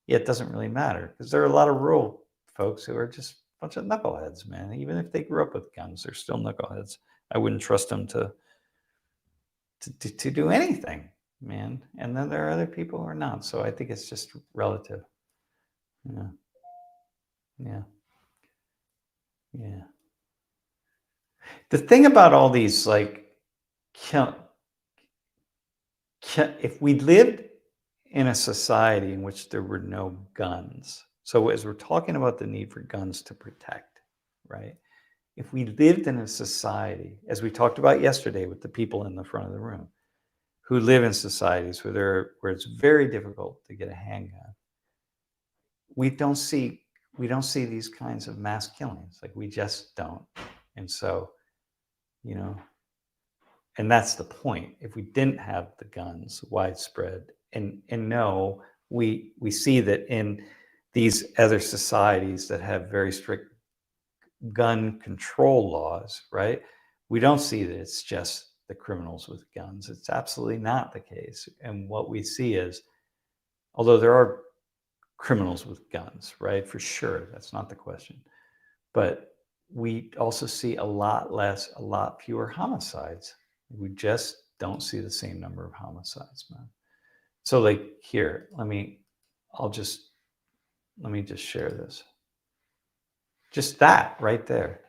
Yeah, it doesn't really matter because there are a lot of rural folks who are just a bunch of knuckleheads, man. Even if they grew up with guns, they're still knuckleheads. I wouldn't trust them to do anything, man. And then there are other people who are not. So I think it's just relative. Yeah. Yeah. Yeah. The thing about all these, like, if we lived in a society in which there were no guns, so as we're talking about the need for guns to protect, right? If we lived in a society, as we talked about yesterday with the people in the front of the room, who live in societies where it's very difficult to get a handgun, we don't see these kinds of mass killings. Like we just don't. And so, you know, and that's the point. If we didn't have the guns widespread, and no, we see that in these other societies that have very strict gun control laws, right? We don't see that it's just the criminals with guns. It's absolutely not the case. And what we see is, although there are criminals with guns, right? For sure, that's not the question. But we also see a lot fewer homicides. We just don't see the same number of homicides, man. So like here, let me just share this. Just that right there.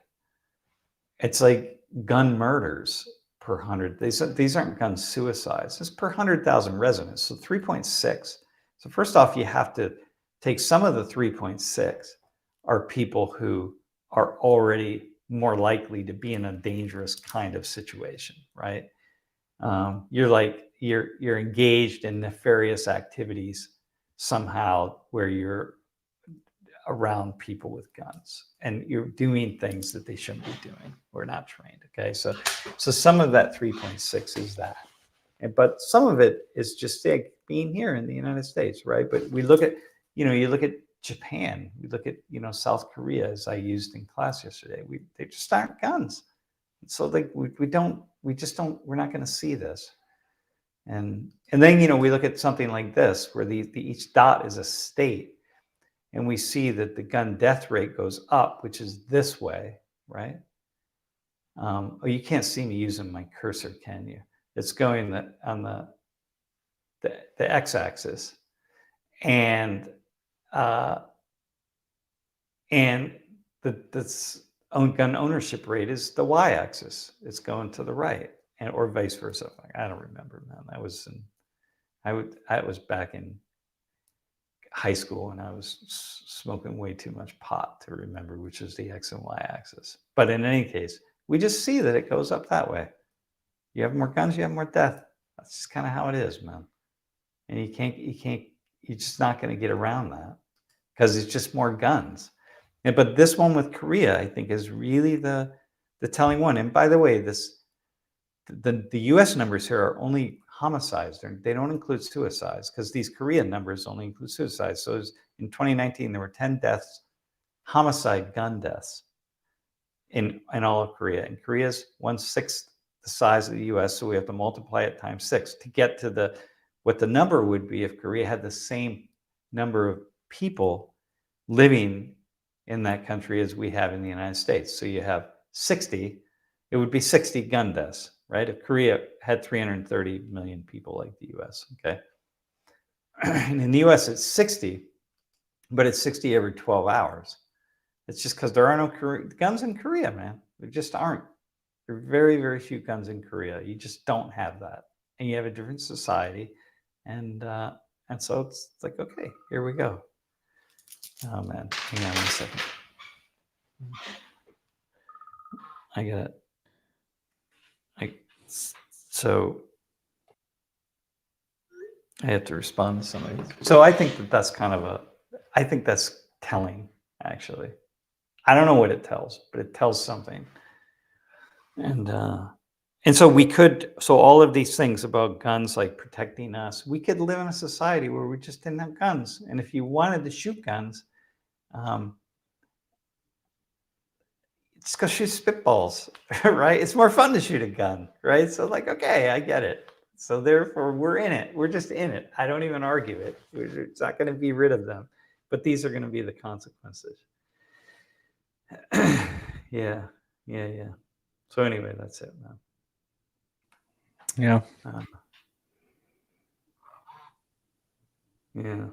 It's like gun murders per 100. These aren't gun suicides. It's per 100,000 residents. So 3.6. So first off, you have to take some of the 3.6 are people who are already more likely to be in a dangerous kind of situation, right? You're engaged in nefarious activities somehow where you're around people with guns and you're doing things that they shouldn't be doing. We're not trained. Okay. So some of that 3.6 is that, but some of it is just like being here in the United States. Right. But we look at, you look at Japan, we look at, South Korea, as I used in class yesterday, they just aren't guns. So like, we're not going to see this. And then, we look at something like this, where each dot is a state. And we see that the gun death rate goes up, which is this way, right? Oh, you can't see me using my cursor, can you? It's going on the x-axis, and the gun ownership rate is the y-axis. It's going to the right, or vice versa. I don't remember, man. That was back in high school, and I was smoking way too much pot to remember which is the x and y axis. But in any case, we just see that it goes up that way. You have more guns, you have more death. That's just kind of how it is, man. And you're just not going to get around that, because it's just more guns. But this one with Korea, I think, is really the telling one. And by the way, the U.S. numbers here are only homicides. They don't include suicides, because these Korean numbers only include suicides. So in 2019, there were 10 deaths, homicide gun deaths in all of Korea. And Korea's 1/6 the size of the U.S., so we have to multiply it times 6 to get to what the number would be if Korea had the same number of people living in that country as we have in the United States. So you have 60, it would be 60 gun deaths, right? If Korea had 330 million people like the US, okay? And in the US, it's 60, but it's 60 every 12 hours. It's just because there are no guns in Korea, man. There just aren't. There are very, very few guns in Korea. You just don't have that. And you have a different society. And so it's like, okay, here we go. Oh, man. Hang on 1 second. I got it. So I have to respond to somebody. So I think that's I think that's telling, actually. I don't know what it tells, but it tells something. And so all of these things about guns, like protecting us, we could live in a society where we just didn't have guns. And if you wanted to shoot guns, just go shoot spitballs, right? It's more fun to shoot a gun, right? So like, okay, I get it. So therefore, we're in it. We're just in it. I don't even argue it. It's not going to be rid of them, but these are going to be the consequences. Yeah. So anyway, that's it, man.
Yeah.
Yeah.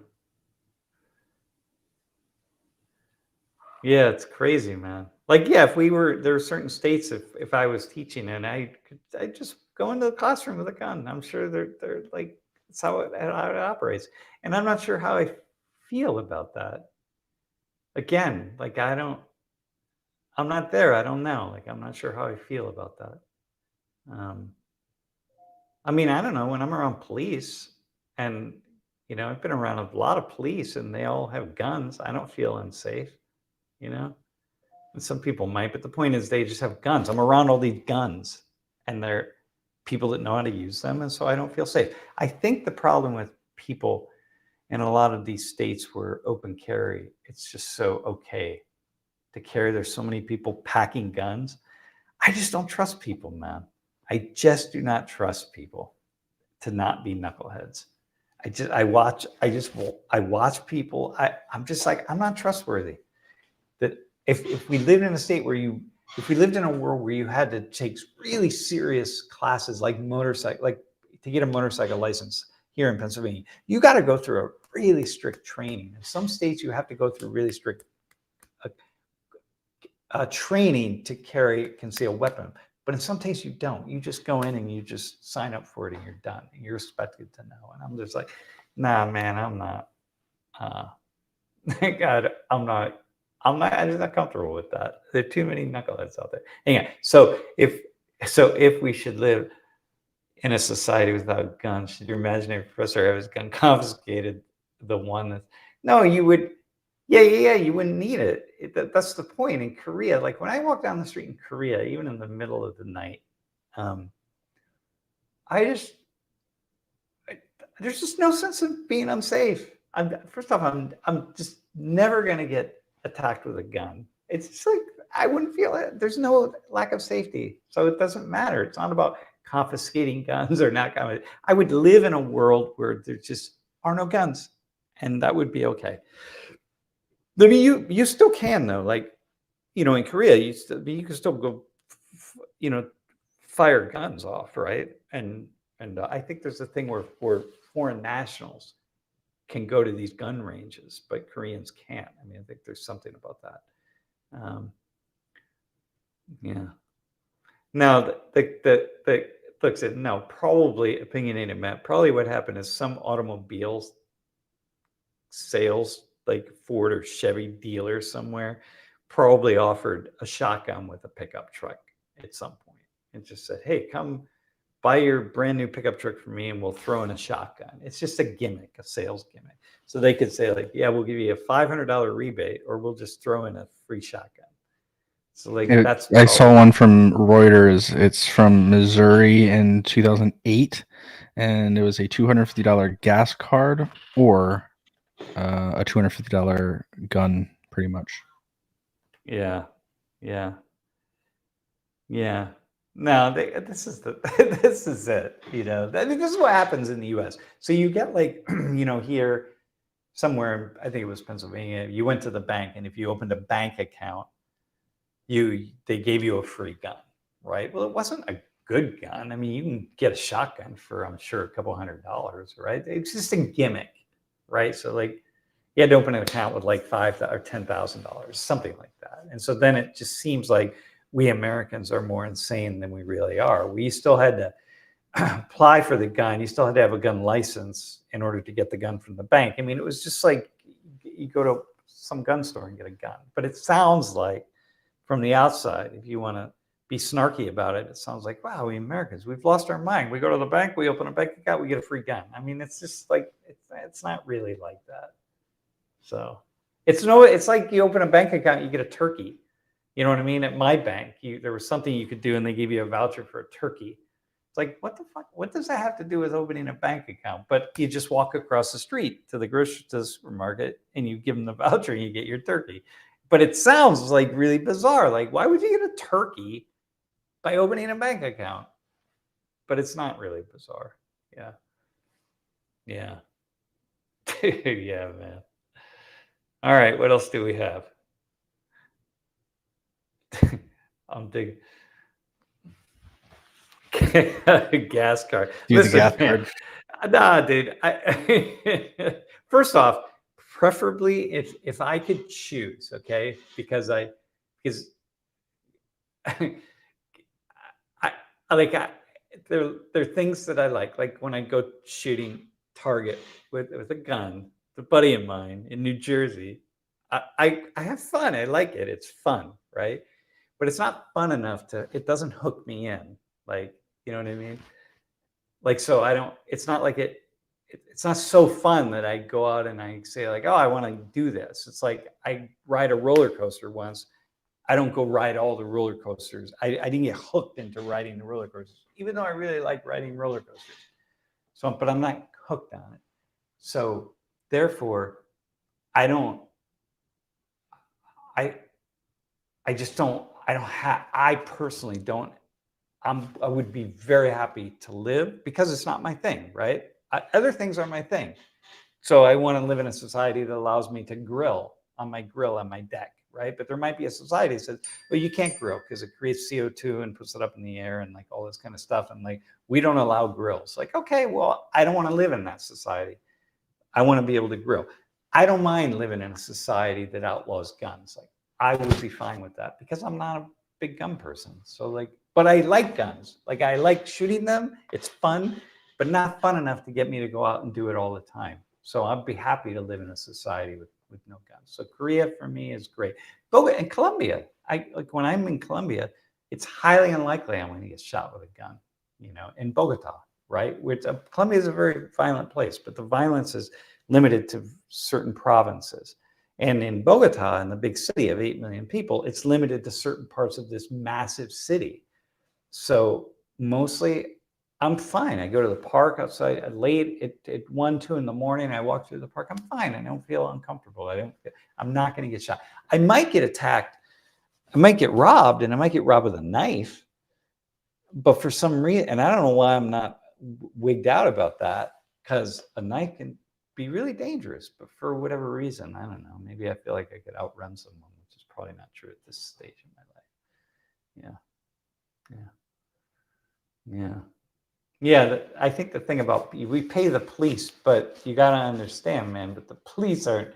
Yeah, it's crazy, man. Like, yeah, there are certain states, if I was teaching and I'd just go into the classroom with a gun. I'm sure they're like, it's how it operates. And I'm not sure how I feel about that. Again, like I'm not there. I don't know. Like, I'm not sure how I feel about that. I mean, I don't know, when I'm around police, and I've been around a lot of police and they all have guns, I don't feel unsafe, and some people might, but the point is they just have guns. I'm around all these guns and they're people that know how to use them, and so I don't feel safe. I think the problem with people in a lot of these states where open carry, it's just so okay to carry, there's so many people packing guns. I just don't trust people, man. I just do not trust people to not be knuckleheads. I watch people. I'm just like, I'm not trustworthy. That if we lived in a state where if we lived in a world where you had to take really serious classes like to get a motorcycle license here in Pennsylvania, you got to go through a really strict training. In some states, you have to go through really strict training to carry a concealed weapon. But in some states, you don't. You just go in and you just sign up for it and you're done. And you're expected to know. And I'm just like, nah, man, I'm not. God, I'm just not comfortable with that. There are too many knuckleheads out there. Anyway, so if we should live in a society without guns, should you imagine if Professor have his gun confiscated? The one that no, you would. Yeah, you wouldn't need it. That's the point. In Korea, like when I walk down the street in Korea, even in the middle of the night, there's just no sense of being unsafe. First off, I'm just never gonna get attacked with a gun. It's just like I wouldn't feel it. There's no lack of safety, so it doesn't matter. It's not about confiscating guns or not. I would live in a world where there just are no guns, and that would be okay. I mean, you still can though, like in Korea, you can still go, fire guns off, right? And I think there's a thing where foreign nationals can go to these gun ranges, but Koreans can't. I mean, I think there's something about that. Yeah. Now the look said no, probably opinionated Matt. Probably what happened is some automobiles sales like Ford or Chevy dealer somewhere probably offered a shotgun with a pickup truck at some point and just said, hey, come buy your brand new pickup truck for me and we'll throw in a shotgun. It's just a gimmick, a sales gimmick. So they could say like, yeah, we'll give you a $500 rebate or we'll just throw in a free shotgun. So like
I saw one from Reuters. It's from Missouri in 2008 and it was a $250 gas card or a $250 gun, pretty much.
Yeah. No, this is this is it. I mean, this is what happens in the U.S. So you get like, here somewhere, I think it was Pennsylvania. You went to the bank, and if you opened a bank account, they gave you a free gun, right? Well, it wasn't a good gun. I mean, you can get a shotgun for, I'm sure, a couple $100, right? It's just a gimmick, right? So like, you had to open an account with like $5,000 or $10,000, something like that. And so then it just seems like we Americans are more insane than we really are. We still had to apply for the gun. You still had to have a gun license in order to get the gun from the bank. I mean, it was just like you go to some gun store and get a gun. But it sounds like from the outside, if you want to be snarky about it, it sounds like, wow, we Americans, we've lost our mind. We go to the bank, we open a bank account, we get a free gun. I mean, it's just like, it's not really like that. So it's like you open a bank account, you get a turkey. You know what I mean? At my bank, there was something you could do and they gave you a voucher for a turkey. It's like, what the fuck? What does that have to do with opening a bank account? But you just walk across the street to the supermarket and you give them the voucher and you get your turkey. But it sounds like really bizarre. Like, why would you get a turkey by opening a bank account? But it's not really bizarre. Yeah. Yeah, man. All right, what else do we have? I'm digging. Gas card.
Listen, gas card.
Nah, dude. First off, preferably if I could choose, okay, because there are things that I like when I go shooting target with a gun. A buddy of mine in New Jersey, I have fun. I like it. It's fun, right? But it's not fun enough it doesn't hook me in. Like, you know what I mean? Like, so I don't, it's not like it's not so fun that I go out and I say like, oh, I want to do this. It's like I ride a roller coaster once. I don't go ride all the roller coasters. I didn't get hooked into riding the roller coasters, even though I really like riding roller coasters. So, but I'm not hooked on it. So therefore, I personally don't, I would be very happy to live because it's not my thing, right? Other things are my thing. So I want to live in a society that allows me to grill on my deck, right? But there might be a society that says, well, you can't grill because it creates CO2 and puts it up in the air and like all this kind of stuff. And like, we don't allow grills. Like, okay, well, I don't want to live in that society. I want to be able to grill. I don't mind living in a society that outlaws guns. Like, I would be fine with that because I'm not a big gun person. So like, but I like guns. Like, I like shooting them. It's fun, but not fun enough to get me to go out and do it all the time. So I'd be happy to live in a society with no guns. So Korea for me is great. But in Colombia, like when I'm in Colombia, it's highly unlikely I'm going to get shot with a gun, you know, in Bogota, right? Which Colombia is a very violent place, but the violence is limited to certain provinces. And in Bogota, in the big city of 8 million people, it's limited to certain parts of this massive city. So mostly I'm fine. I go to the park outside late at 1, 2 in the morning. I walk through the park. I'm fine. I don't feel uncomfortable. I'm not going to get shot. I might get attacked. I might get robbed, and I might get robbed with a knife. But for some reason, and I don't know why I'm not wigged out about that, because a knife can be really dangerous. But for whatever reason, I don't know. Maybe I feel like I could outrun someone, which is probably not true at this stage in my life. Yeah. Yeah, I think the thing about we pay the police, but you got to understand, man, but the police aren't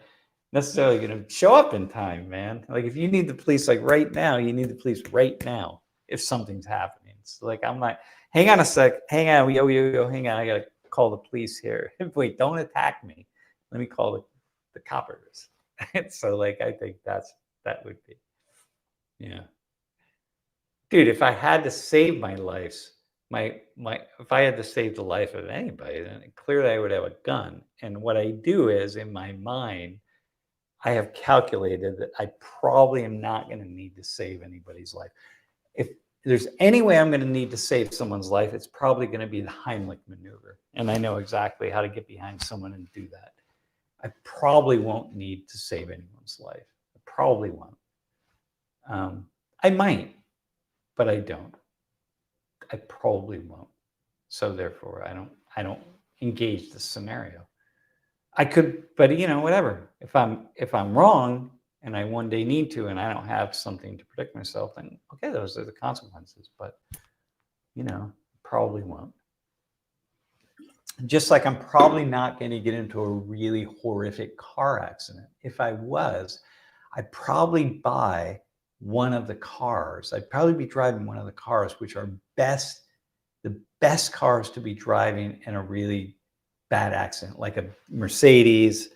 necessarily going to show up in time, man. Like if you need the police like right now, you need the police right now if something's happening. It's like I'm like, hang on a sec, hang on, yo, hang on, I got to call the police here. Wait, don't attack me. Let me call the coppers. So like I think that would be, yeah. Dude, if I had to save my life, if I had to save the life of anybody, then clearly I would have a gun. And what I do is in my mind, I have calculated that I probably am not going to need to save anybody's life. If there's any way I'm going to need to save someone's life, it's probably going to be the Heimlich maneuver. And I know exactly how to get behind someone and do that. I probably won't need to save anyone's life. I probably won't. I might, but I don't. I probably won't. So therefore, I don't engage the scenario. I could, but you know, whatever. If I'm wrong and I one day need to, and I don't have something to protect myself, then okay, those are the consequences. But you know, probably won't. Just like I'm probably not going to get into a really horrific car accident. If I was, I'd probably buy one of the cars. I'd probably be driving one of the cars, which are the best cars to be driving in a really bad accident, like a Mercedes.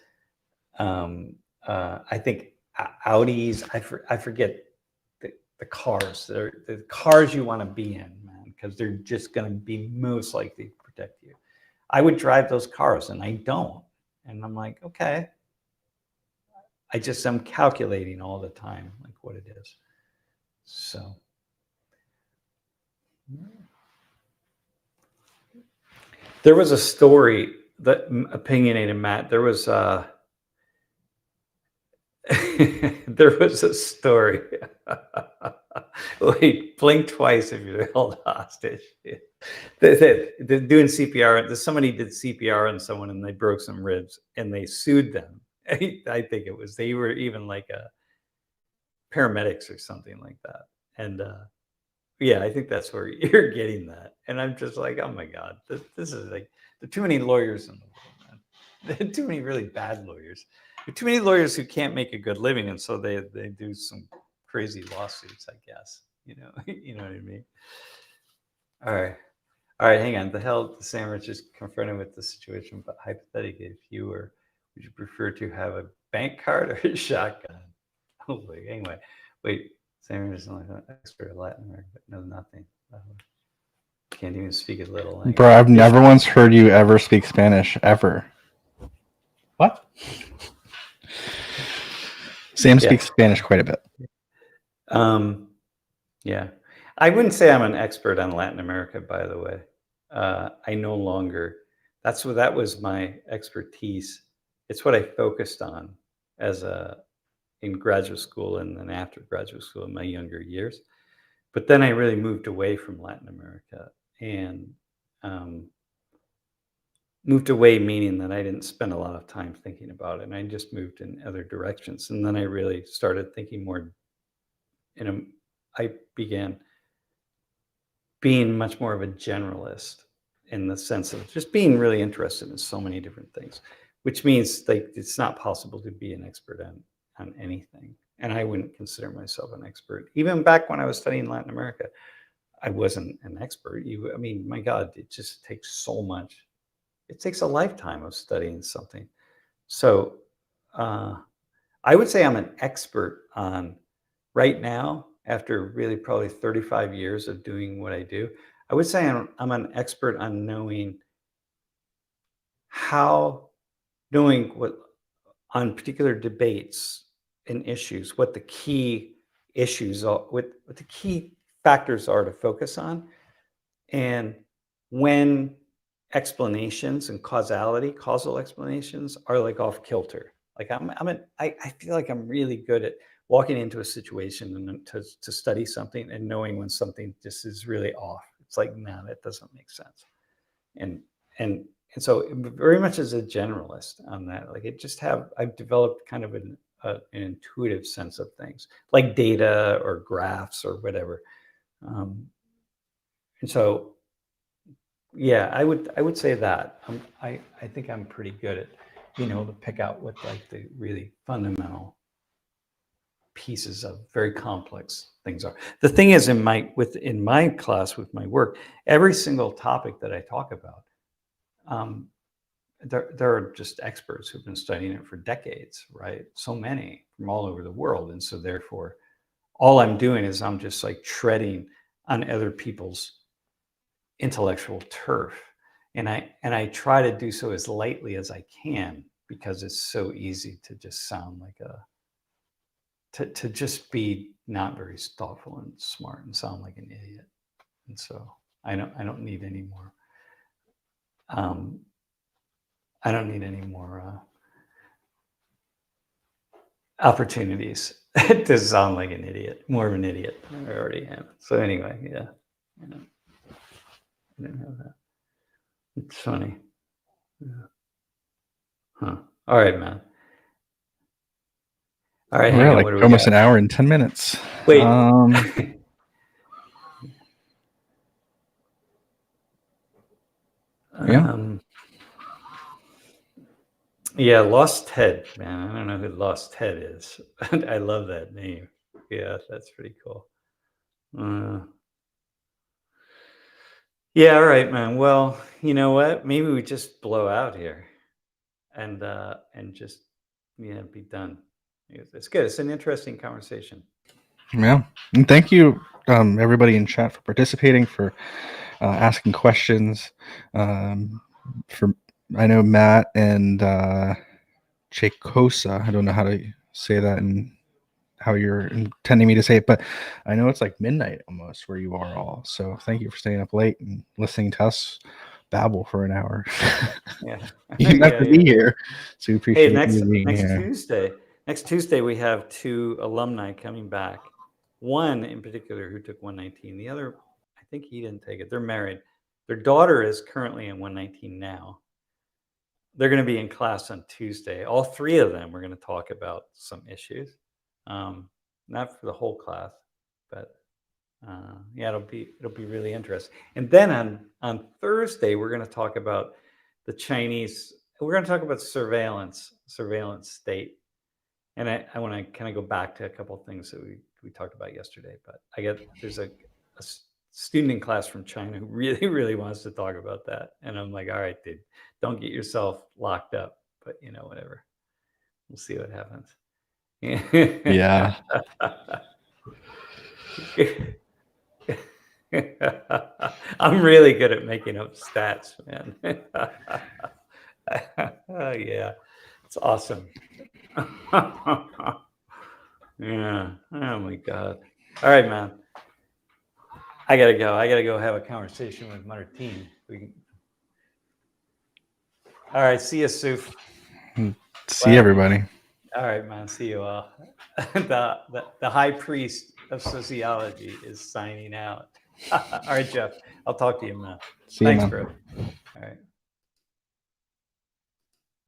I think Audis. I forget the cars. They're the cars you want to be in, man, because they're just going to be most likely to protect you. I would drive those cars, and I don't. And I'm like, okay. I'm calculating all the time, like what it is. So. There was a story that opinionated Matt. There was there was a story. Wait, blink twice if you're held hostage. They're doing CPR. Somebody did CPR on someone and they broke some ribs and they sued them. I think they were even like paramedics or something like that. And yeah, I think that's where you're getting that. And I'm just like, oh my God, this is like, there are too many lawyers in the world, man. There are too many really bad lawyers. There are too many lawyers who can't make a good living. And so they do some crazy lawsuits, I guess. You know, you know what I mean? All right. Hang on. The sandwich is confronted with the situation, but hypothetically, if you were, would you prefer to have a bank card or a shotgun? Oh, wait, anyway, wait. Sammy is like an expert in Latin America, but knows nothing. Can't even speak a little language.
Bro, I've never once heard you ever speak Spanish, ever. What? Sam speaks Spanish quite a bit.
Yeah. I wouldn't say I'm an expert on Latin America, by the way. I no longer, that was my expertise. It's what I focused on in graduate school and then after graduate school in my younger years. But then I really moved away from Latin America. And moved away, meaning that I didn't spend a lot of time thinking about it, and I just moved in other directions. And then I really started thinking more. I began being much more of a generalist in the sense of just being really interested in so many different things, which means like it's not possible to be an expert on anything. And I wouldn't consider myself an expert. Even back when I was studying Latin America, I wasn't an expert. I mean, my God, it just takes so much. It takes a lifetime of studying something. So uh, I would say I'm an expert on right now, after really probably 35 years of doing what I do. I would say I'm an expert on how, knowing what on particular debates and issues, what the key issues are, what the key factors are to focus on, and when explanations and causal explanations are like off kilter. Like I feel like I'm really good at walking into a situation and then to study something and knowing when something just is really off. It's like, no, that doesn't make sense. And and and so very much as a generalist on that, like I've developed kind of an intuitive sense of things, like data or graphs or whatever. Um, and so yeah, I would say that. I think I'm pretty good at being able to pick out what like the really fundamental pieces of very complex things are. The thing is, in my class with my work, every single topic that I talk about, um, there are just experts who've been studying it for decades, right? So many from all over the world, and so therefore, all I'm doing is I'm just like treading on other people's intellectual turf, and I try to do so as lightly as I can, because it's so easy to just sound like to just be not very thoughtful and smart and sound like an idiot. And so I don't need any more um, I don't need any more opportunities to sound like an idiot, more of an idiot than I already am. So anyway, yeah, I didn't have that. It's funny. Yeah. Huh. All right, man. All right, hang
We're
on.
like
What do we
almost
got?
an hour and 10 minutes.
Wait.
Yeah.
Yeah, Lost Ted, man. I don't know who Lost Ted is. I love that name. Yeah, that's pretty cool. Yeah, all right, man. Well, you know what? Maybe we just blow out here and just be done. It's good. It's an interesting conversation.
Yeah. And thank you, everybody in chat, for participating, for asking questions. For I know Matt and Chacosa. I don't know how to say that and how you're intending me to say it, but I know it's like midnight almost where you are all. So thank you for staying up late and listening to us babble for an hour.
Yeah.
You didn't have to be here, so we
Hey,
appreciate you being here.
Next Tuesday we have 2 alumni coming back. One in particular who took 119. The other, I think he didn't take it. They're married. Their daughter is currently in 119 now. They're going to be in class on Tuesday. All 3 of them are going to talk about some issues. Not for the whole class, but yeah, it'll be really interesting. And then on Thursday we're going to talk about the Chinese. We're going to talk about surveillance state. And I want to kind of go back to a couple of things that we talked about yesterday. But there's a student in class from China who really, really wants to talk about that. And I'm like, all right, dude, don't get yourself locked up. But whatever. We'll see what happens.
Yeah.
I'm really good at making up stats, man. Oh, yeah, it's awesome. Yeah. Oh my God. All right, man. I gotta go. I gotta go have a conversation with Martine. All right. See you, Suf.
See everybody.
All right, man. See you all. The high priest of sociology is signing out. All right, Jeff. I'll talk to you, man.
See you,
Thanks,
man.
bro. All right.